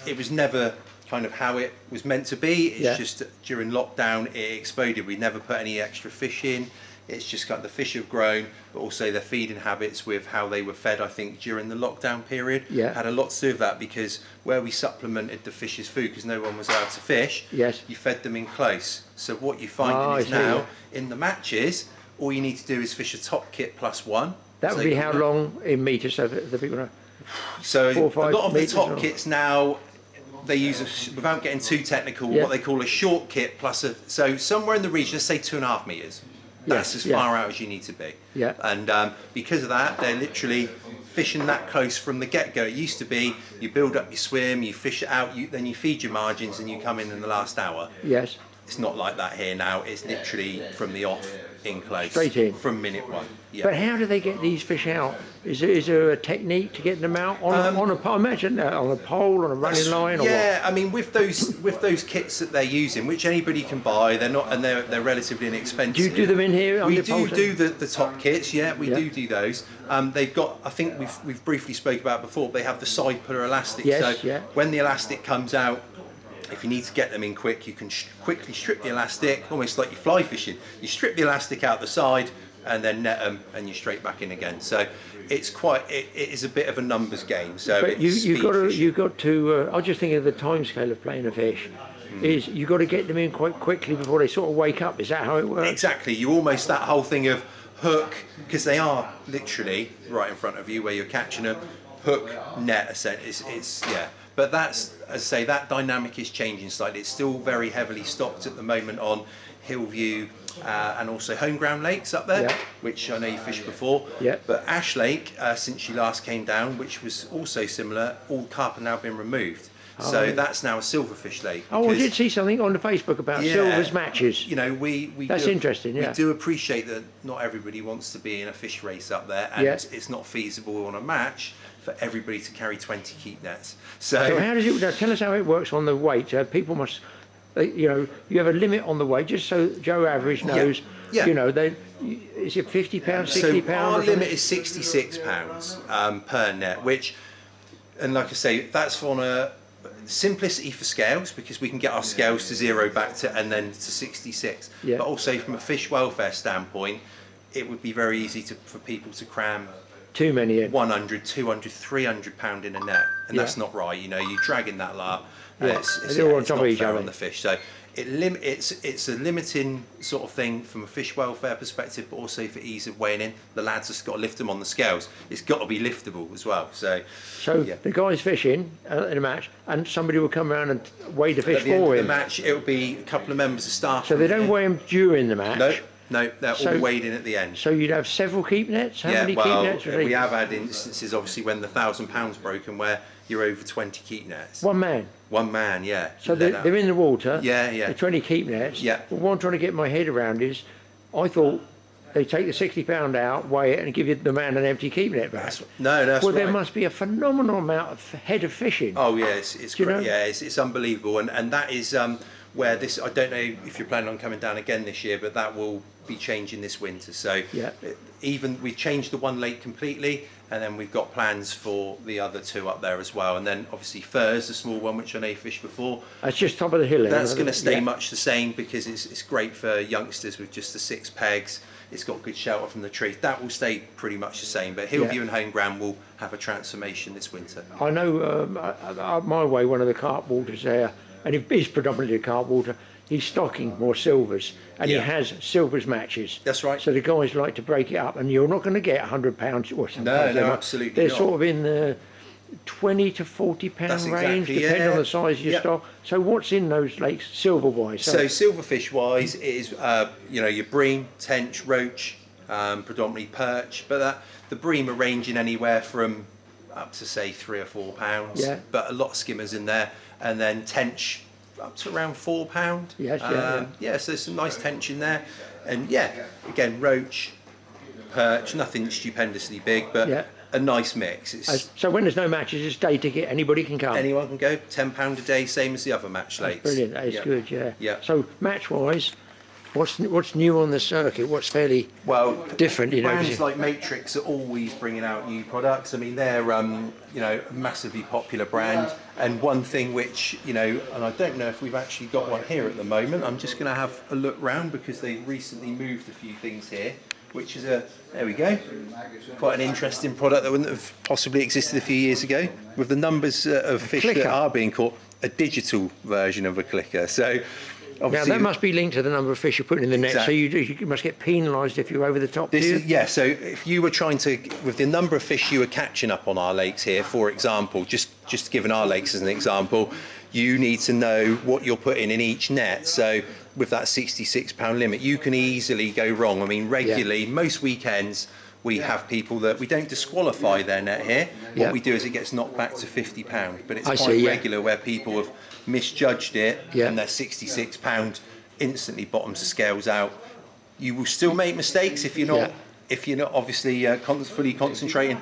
[SPEAKER 3] it was never kind of how it was meant to be. It's just during lockdown, it exploded. We never put any extra fish in. It's just got the fish have grown, but also their feeding habits with how they were fed, I think, during the lockdown period had a lot to do with that, because where we supplemented the fish's food because no one was allowed to fish, you fed them in close. So what you're finding is now in the matches, all you need to do is fish a top kit +1.
[SPEAKER 1] That would be how long in metres, so the people know?
[SPEAKER 3] So 4 or 5 a lot of the top kits now, they use, without getting too technical, what they call a short kit plus a, so somewhere in the region, let's say 2.5 metres. That's as far out as you need to be. And because of that, they're literally fishing that close from the get-go. It used to be you build up your swim, you fish it out, then you feed your margins, and you come in the last hour. It's not like that here now. It's literally from the off, in close,
[SPEAKER 1] straight in
[SPEAKER 3] from minute 1.
[SPEAKER 1] But how do they get these fish out? Is there a technique to getting them out on a? I imagine on a pole, on a running line. Or what?
[SPEAKER 3] I mean, with those kits that they're using, which anybody can buy, they're not, and they're relatively inexpensive.
[SPEAKER 1] Do you do them in here?
[SPEAKER 3] We do the top kits. We do those. They've got, I think we've briefly spoke about before. They have the side puller elastic. When the elastic comes out, if you need to get them in quick, you can quickly strip the elastic, almost like you're fly fishing. You strip the elastic out the side and then net them, and you're straight back in again. So it's quite, it is a bit of a numbers game. So
[SPEAKER 1] but you've got to. I was just thinking of the time scale of playing a fish. Is you've got to get them in quite quickly before they sort of wake up. Is that how it works?
[SPEAKER 3] Exactly. You almost, that whole thing of hook, because they are literally right in front of you where you're catching them. Hook, net, it's But that's, as I say, that dynamic is changing slightly. It's still very heavily stocked at the moment on Hillview and also Homeground Lakes up there, which I know you fished before. But Ash Lake, since you last came down, which was also similar, all carp have now been removed. So that's now a silverfish lake.
[SPEAKER 1] I did see something on the Facebook about silvers matches.
[SPEAKER 3] You know,
[SPEAKER 1] that's interesting.
[SPEAKER 3] We do appreciate that not everybody wants to be in a fish race up there, and it's not feasible on a match. for everybody to carry 20 keep nets. So
[SPEAKER 1] how does it? Now tell us how it works on the weight. People must, you know, you have a limit on the weight, just so Joe Average knows.
[SPEAKER 3] Yeah.
[SPEAKER 1] You know, is it £50, £60?
[SPEAKER 3] So our limit is £66 per net, which, and like I say, that's on a simplicity for scales, because we can get our scales to 0 back to and then to 66.
[SPEAKER 1] Yeah.
[SPEAKER 3] But also from a fish welfare standpoint, it would be very easy for people to cram
[SPEAKER 1] Too many in.
[SPEAKER 3] 100, 200, 300 pound in a net, and that's not right. You know, you're dragging that lot, and
[SPEAKER 1] Yeah.
[SPEAKER 3] it's
[SPEAKER 1] They're all on
[SPEAKER 3] it's
[SPEAKER 1] top
[SPEAKER 3] not
[SPEAKER 1] of each
[SPEAKER 3] fair
[SPEAKER 1] other.
[SPEAKER 3] on the fish. So it's a limiting sort of thing from a fish welfare perspective, but also for ease of weighing in. The lads have got to lift them on the scales. It's got to be liftable as well. So yeah.
[SPEAKER 1] The guy's fishing in a match, and somebody will come around and weigh the fish
[SPEAKER 3] At the end
[SPEAKER 1] for
[SPEAKER 3] of
[SPEAKER 1] him.
[SPEAKER 3] the match, it'll be a couple of members of staff.
[SPEAKER 1] So they don't weigh him during the match.
[SPEAKER 3] No, they're all weighed in at the end.
[SPEAKER 1] So you'd have several keep nets? How many keep nets?
[SPEAKER 3] We have had instances, obviously, when the £1,000's broken, where you're over 20 keep nets.
[SPEAKER 1] One man?
[SPEAKER 3] One man, yeah.
[SPEAKER 1] So they're in the water?
[SPEAKER 3] Yeah.
[SPEAKER 1] The 20 keep nets?
[SPEAKER 3] Yeah.
[SPEAKER 1] Well, what I'm trying to get my head around is, I thought they take the £60 out, weigh it, and give you the man an empty keep net back.
[SPEAKER 3] That's
[SPEAKER 1] well,
[SPEAKER 3] right.
[SPEAKER 1] there must be a phenomenal amount of head of fishing.
[SPEAKER 3] Oh yeah, it's
[SPEAKER 1] Do you
[SPEAKER 3] great.
[SPEAKER 1] know?
[SPEAKER 3] Yeah, it's unbelievable, and that is where this. I don't know if you're planning on coming down again this year, but that will be changing this winter. So
[SPEAKER 1] Yeah.
[SPEAKER 3] even we've changed the one lake completely, and then we've got plans for the other two up there as well. And then obviously Fur's the small one, which I know you fished before.
[SPEAKER 1] That's just top of the hill.
[SPEAKER 3] That's going to stay
[SPEAKER 1] Yeah.
[SPEAKER 3] much the same, because it's great for youngsters with just the 6 pegs. It's got good shelter from the trees. That will stay pretty much the same, but Hillview and Home Ground will have a transformation this winter.
[SPEAKER 1] I know my way, one of the carp waters there, and it is predominantly a carp water, he's stocking more silvers, and he has silvers matches.
[SPEAKER 3] That's right.
[SPEAKER 1] So the guys like to break it up, and you're not going to get £100 or something.
[SPEAKER 3] No, absolutely
[SPEAKER 1] They're
[SPEAKER 3] not.
[SPEAKER 1] sort of in the £20 to £40
[SPEAKER 3] That's
[SPEAKER 1] range,
[SPEAKER 3] exactly,
[SPEAKER 1] depending
[SPEAKER 3] yeah.
[SPEAKER 1] on the size of your
[SPEAKER 3] Yeah.
[SPEAKER 1] stock. So what's in those lakes, silver-wise?
[SPEAKER 3] So silverfish wise is you know, your bream, tench, roach, predominantly perch, but the bream are ranging anywhere from up to say £3 or £4,
[SPEAKER 1] Yeah.
[SPEAKER 3] but a lot of skimmers in there, and then tench up to around £4.
[SPEAKER 1] Yes,
[SPEAKER 3] yeah, so some nice tench in there, and again roach, perch, nothing stupendously big, but
[SPEAKER 1] Yeah.
[SPEAKER 3] a nice mix. It's
[SPEAKER 1] So when there's no matches, it's day ticket, anybody can come.
[SPEAKER 3] anyone can go, £10 a day, same as the other match lakes.
[SPEAKER 1] Brilliant, that is good, yeah.
[SPEAKER 3] Yeah.
[SPEAKER 1] So match-wise, what's new on the circuit? What's fairly different? You know,
[SPEAKER 3] brands like Matrix are always bringing out new products. I mean, they're you know, a massively popular brand, and one thing which, you know, and I don't know if we've actually got one here at the moment. I'm just going to have a look round, because they recently moved a few things here, which is there we go, quite an interesting product that wouldn't have possibly existed a few years ago. With the numbers of fish
[SPEAKER 1] clicker.
[SPEAKER 3] that are being caught, a digital version of a clicker. So
[SPEAKER 1] now
[SPEAKER 3] obviously
[SPEAKER 1] that must be linked to the number of fish you're putting in the net, so
[SPEAKER 3] Exactly.
[SPEAKER 1] you must get penalised if you're over the top.
[SPEAKER 3] This
[SPEAKER 1] do you?
[SPEAKER 3] is, yeah, so if you were trying to, with the number of fish you were catching up on our lakes here, for example, just giving our lakes as an example, you need to know what you're putting in each net. So with that £66 limit, you can easily go wrong. I mean, regularly, most weekends, we have people that we don't disqualify their net here. What we do is it gets knocked back to £50, but it's quite regular where people have misjudged it and their £66 instantly bottoms the scales out. You will still make mistakes if you're not obviously fully concentrating.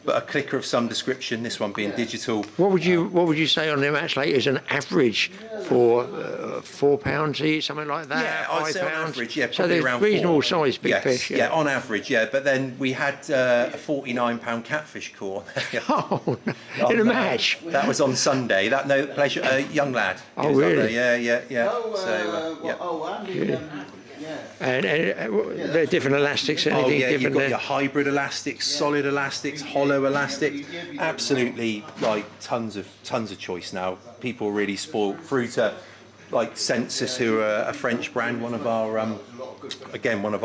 [SPEAKER 3] But a clicker of some description, this one being digital.
[SPEAKER 1] What would you say on the match lake is an average for £4 each, something like that?
[SPEAKER 3] Yeah, I'd say on
[SPEAKER 1] £5?
[SPEAKER 3] average, yeah,
[SPEAKER 1] So
[SPEAKER 3] probably
[SPEAKER 1] there's
[SPEAKER 3] around
[SPEAKER 1] reasonable
[SPEAKER 3] 4.
[SPEAKER 1] size big fish.
[SPEAKER 3] Yeah, on average, yeah. But then we had a £49 catfish caught.
[SPEAKER 1] Oh, no. In a match?
[SPEAKER 3] That was on Sunday. That no pleasure, young lad.
[SPEAKER 1] Oh, really?
[SPEAKER 3] Yeah.
[SPEAKER 1] And there are different elastics, anything
[SPEAKER 3] You've
[SPEAKER 1] different
[SPEAKER 3] got
[SPEAKER 1] there?
[SPEAKER 3] your hybrid elastics, solid elastics, hollow elastics. Absolutely, like tons of choice now. People are really spoiled through to like Census, who are a French brand, one of our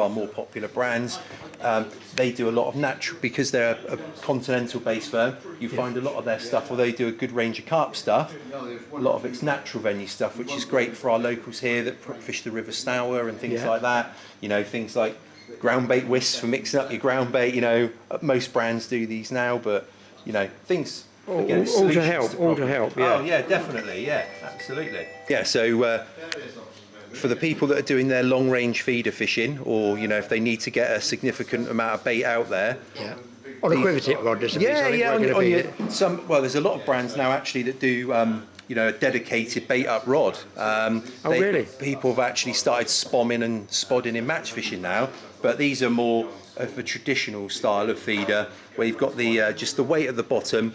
[SPEAKER 3] more popular brands. They do a lot of natural, because they're a continental-based firm. You find a lot of their stuff, although they do a good range of carp stuff, a lot of it's natural venue stuff, which is great for our locals here that fish the River Stour and things like that. You know, things like ground bait whisks for mixing up your ground bait. You know, most brands do these now, but you know, things. Again,
[SPEAKER 1] all to help. Yeah.
[SPEAKER 3] Oh yeah, definitely. Yeah, absolutely. Yeah. So for the people that are doing their long range feeder fishing, or you know, if they need to get a significant amount of bait out there,
[SPEAKER 1] On a quiver tip rod, there's
[SPEAKER 3] yeah,
[SPEAKER 1] something
[SPEAKER 3] well, there's a lot of brands now actually that do you know, a dedicated bait up rod.
[SPEAKER 1] Really?
[SPEAKER 3] People have actually started spomming and spodding in match fishing now, but these are more of a traditional style of feeder where you've got the just the weight at the bottom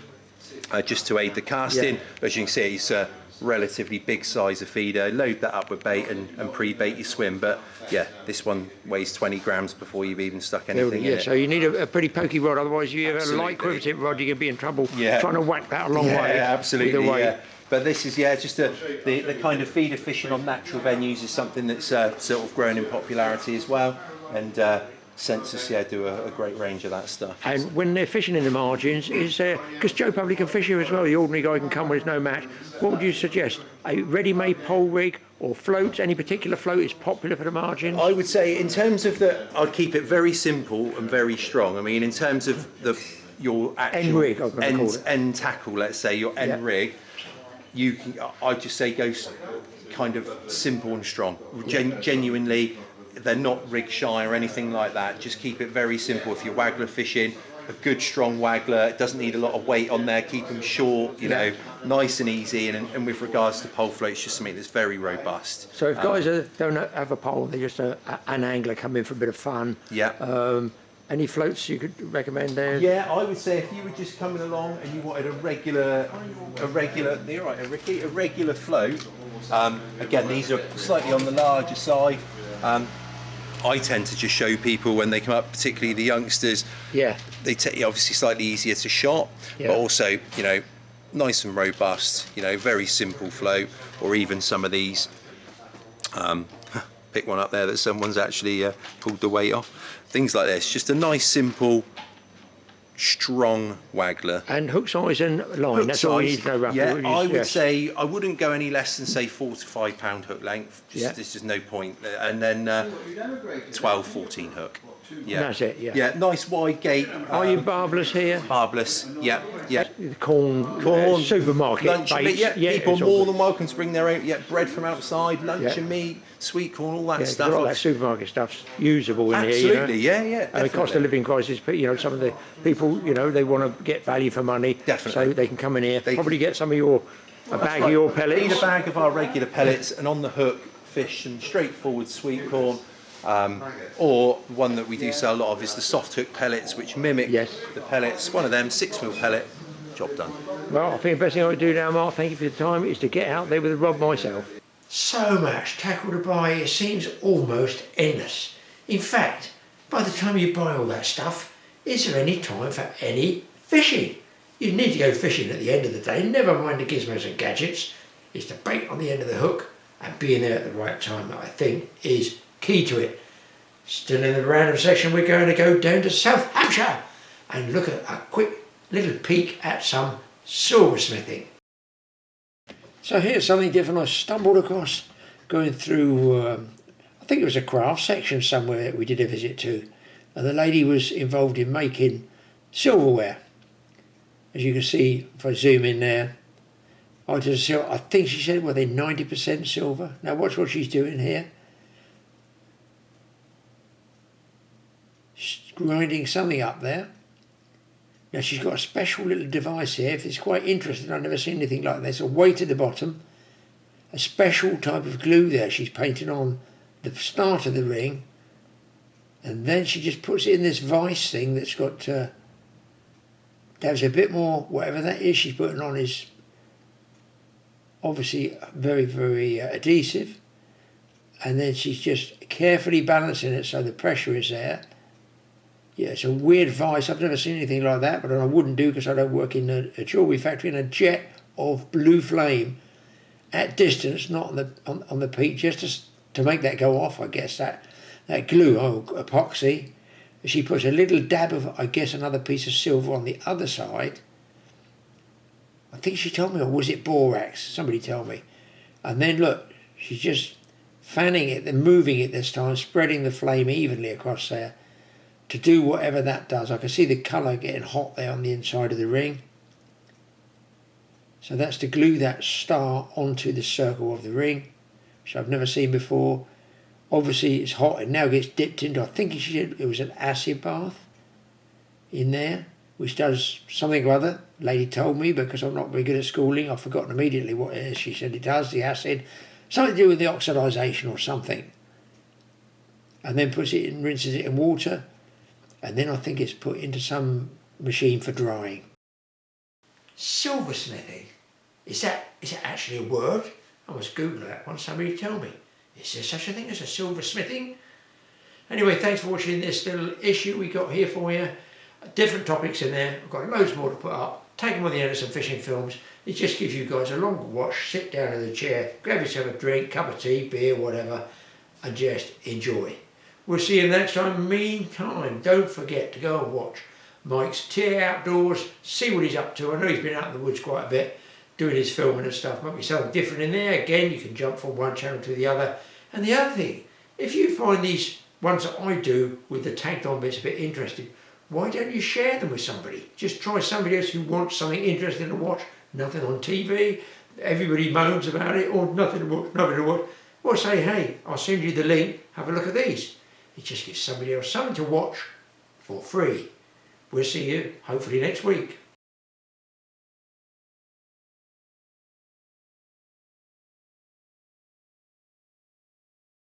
[SPEAKER 3] just to aid the casting. As you can see, it's a relatively big size of feeder. Load that up with bait and pre-bait your swim, but yeah, this one weighs 20 grams before you've even stuck anything in it.
[SPEAKER 1] So you need a pretty pokey rod, otherwise you have a
[SPEAKER 3] Absolutely.
[SPEAKER 1] light quiver tip rod, you can be in trouble
[SPEAKER 3] Yeah.
[SPEAKER 1] trying to whack that a long way.
[SPEAKER 3] Yeah, absolutely.
[SPEAKER 1] Either way.
[SPEAKER 3] Yeah. But this is just the kind of feeder fishing on natural venues is something that's sort of grown in popularity as well, and Census do a great range of that stuff.
[SPEAKER 1] And when they're fishing in the margins, is because Joe probably can fish here as well, the ordinary guy can come with no match. What would you suggest? A ready-made pole rig or floats? Any particular float is popular for the margins?
[SPEAKER 3] I would say in terms of I'd keep it very simple and very strong. I mean, in terms of your actual
[SPEAKER 1] end rig, I'm going to call it.
[SPEAKER 3] End tackle, let's say your end rig, I'd just say go kind of simple and strong. Genuinely, they're not rig shy or anything like that. Just keep it very simple. If you're waggler fishing, a good strong waggler, it doesn't need a lot of weight on there. Keep them short, you know, nice and easy. And with regards to pole floats, just something that's very robust.
[SPEAKER 1] So if guys don't have a pole, they're just an angler come in for a bit of fun.
[SPEAKER 3] Yeah.
[SPEAKER 1] Any floats you could recommend there?
[SPEAKER 3] Yeah, I would say if you were just coming along and you wanted a regular, you're right, Ricky, a regular float. Again, these are slightly on the larger side. I tend to just show people when they come up, particularly the youngsters.
[SPEAKER 1] Yeah.
[SPEAKER 3] They take obviously slightly easier to shot, but also, you know, nice and robust. You know, very simple float, or even some of these. Pick one up there that someone's actually pulled the weight off. Things like this, just a nice, simple, strong waggler.
[SPEAKER 1] And hook size and line,
[SPEAKER 3] Hook
[SPEAKER 1] that's
[SPEAKER 3] size,
[SPEAKER 1] all you need to know roughly.
[SPEAKER 3] yeah,
[SPEAKER 1] wouldn't you?
[SPEAKER 3] I would say I wouldn't go any less than say 4 to 5 pound hook length. There's just no point. And then 12, 14 hook. Yeah,
[SPEAKER 1] That's it, yeah.
[SPEAKER 3] Yeah, nice wide gate.
[SPEAKER 1] Are you barbless here?
[SPEAKER 3] Barbless, yeah.
[SPEAKER 1] The corn supermarket
[SPEAKER 3] Lunch and
[SPEAKER 1] baits.
[SPEAKER 3] meat, people
[SPEAKER 1] it's
[SPEAKER 3] more
[SPEAKER 1] all
[SPEAKER 3] than welcome to bring their own, bread from outside, lunch and meat, sweet corn, all that
[SPEAKER 1] good.
[SPEAKER 3] stuff.
[SPEAKER 1] A lot of that supermarket stuff's usable in
[SPEAKER 3] Absolutely,
[SPEAKER 1] here, you know?
[SPEAKER 3] yeah.
[SPEAKER 1] And the cost of living crisis, you know, some of the people, you know, they want to get value for money.
[SPEAKER 3] Definitely.
[SPEAKER 1] So they can come in here, probably get some of a bag of your pellets.
[SPEAKER 3] Need a bag of our regular pellets, and on the hook, fish and straightforward sweet corn. Or one that we do sell a lot of is the soft hook pellets, which mimic the pellets. One of them, 6mm pellet, job done.
[SPEAKER 1] Well, I think the best thing I would do now, Mark, thank you for the time, is to get out there with a rod myself. So much tackle to buy, it seems almost endless. In fact, by the time you buy all that stuff, is there any time for any fishing? You need to go fishing at the end of the day, never mind the gizmos and gadgets. It's the bait on the end of the hook and being there at the right time that I think is key to it. Still in the random section, we're going to go down to South Hampshire and look at a quick little peek at some silversmithing. So here's something different I stumbled across going through, I think it was a craft section somewhere that we did a visit to, and the lady was involved in making silverware. As you can see, if I zoom in there, I think she said, well, they're 90% silver. Now watch what she's doing here. She's grinding something up there. Now she's got a special little device here. If it's quite interesting, I've never seen anything like this. A weight at the bottom, a special type of glue there she's painting on the start of the ring, and then she just puts it in this vice thing that's got there's a bit more, whatever that is she's putting on is obviously very, very adhesive, and then she's just carefully balancing it so the pressure is there. Yeah, it's a weird vice. I've never seen anything like that, but I wouldn't do because I don't work in a jewellery factory. And a jet of blue flame at distance, not on the peak, just to make that go off, I guess, that glue, epoxy. She puts a little dab of, I guess, another piece of silver on the other side. I think she told me, or was it borax? Somebody told me. And then look, she's just fanning it, then moving it this time, spreading the flame evenly across there to do whatever that does. I can see the colour getting hot there on the inside of the ring. So that's to glue that star onto the circle of the ring, which I've never seen before. Obviously it's hot, it now gets dipped into, I think she said it was an acid bath in there. which does something or other. Lady told me, because I'm not very good at schooling, I've forgotten immediately what it is. She said it does, the acid, something to do with the oxidisation or something. And then puts it in, rinses it in water, and then I think it's put into some machine for drying. Silversmithing? Is that actually a word? I must Google that one, somebody tell me. Is there such a thing as a silversmithing? Anyway, thanks for watching this little issue we got here for you. Different topics in there. I've got loads more to put up. Take them with the end of some fishing films. It just gives you guys a longer watch. Sit down in the chair, grab yourself a drink, cup of tea, beer, whatever, and just enjoy. We'll see you next time. Meantime, don't forget to go and watch Mike's TA Outdoors. See what he's up to. I know he's been out in the woods quite a bit, doing his filming and stuff. Might be something different in there. Again, you can jump from one channel to the other. And the other thing, if you find these ones that I do with the tagged on bits a bit interesting, why don't you share them with somebody? Just try somebody else who wants something interesting to watch. Nothing on TV, everybody moans about it, or nothing to watch, nothing to watch. Or say, hey, I'll send you the link, have a look at these. It just gives somebody else something to watch for free. We'll see you hopefully next week.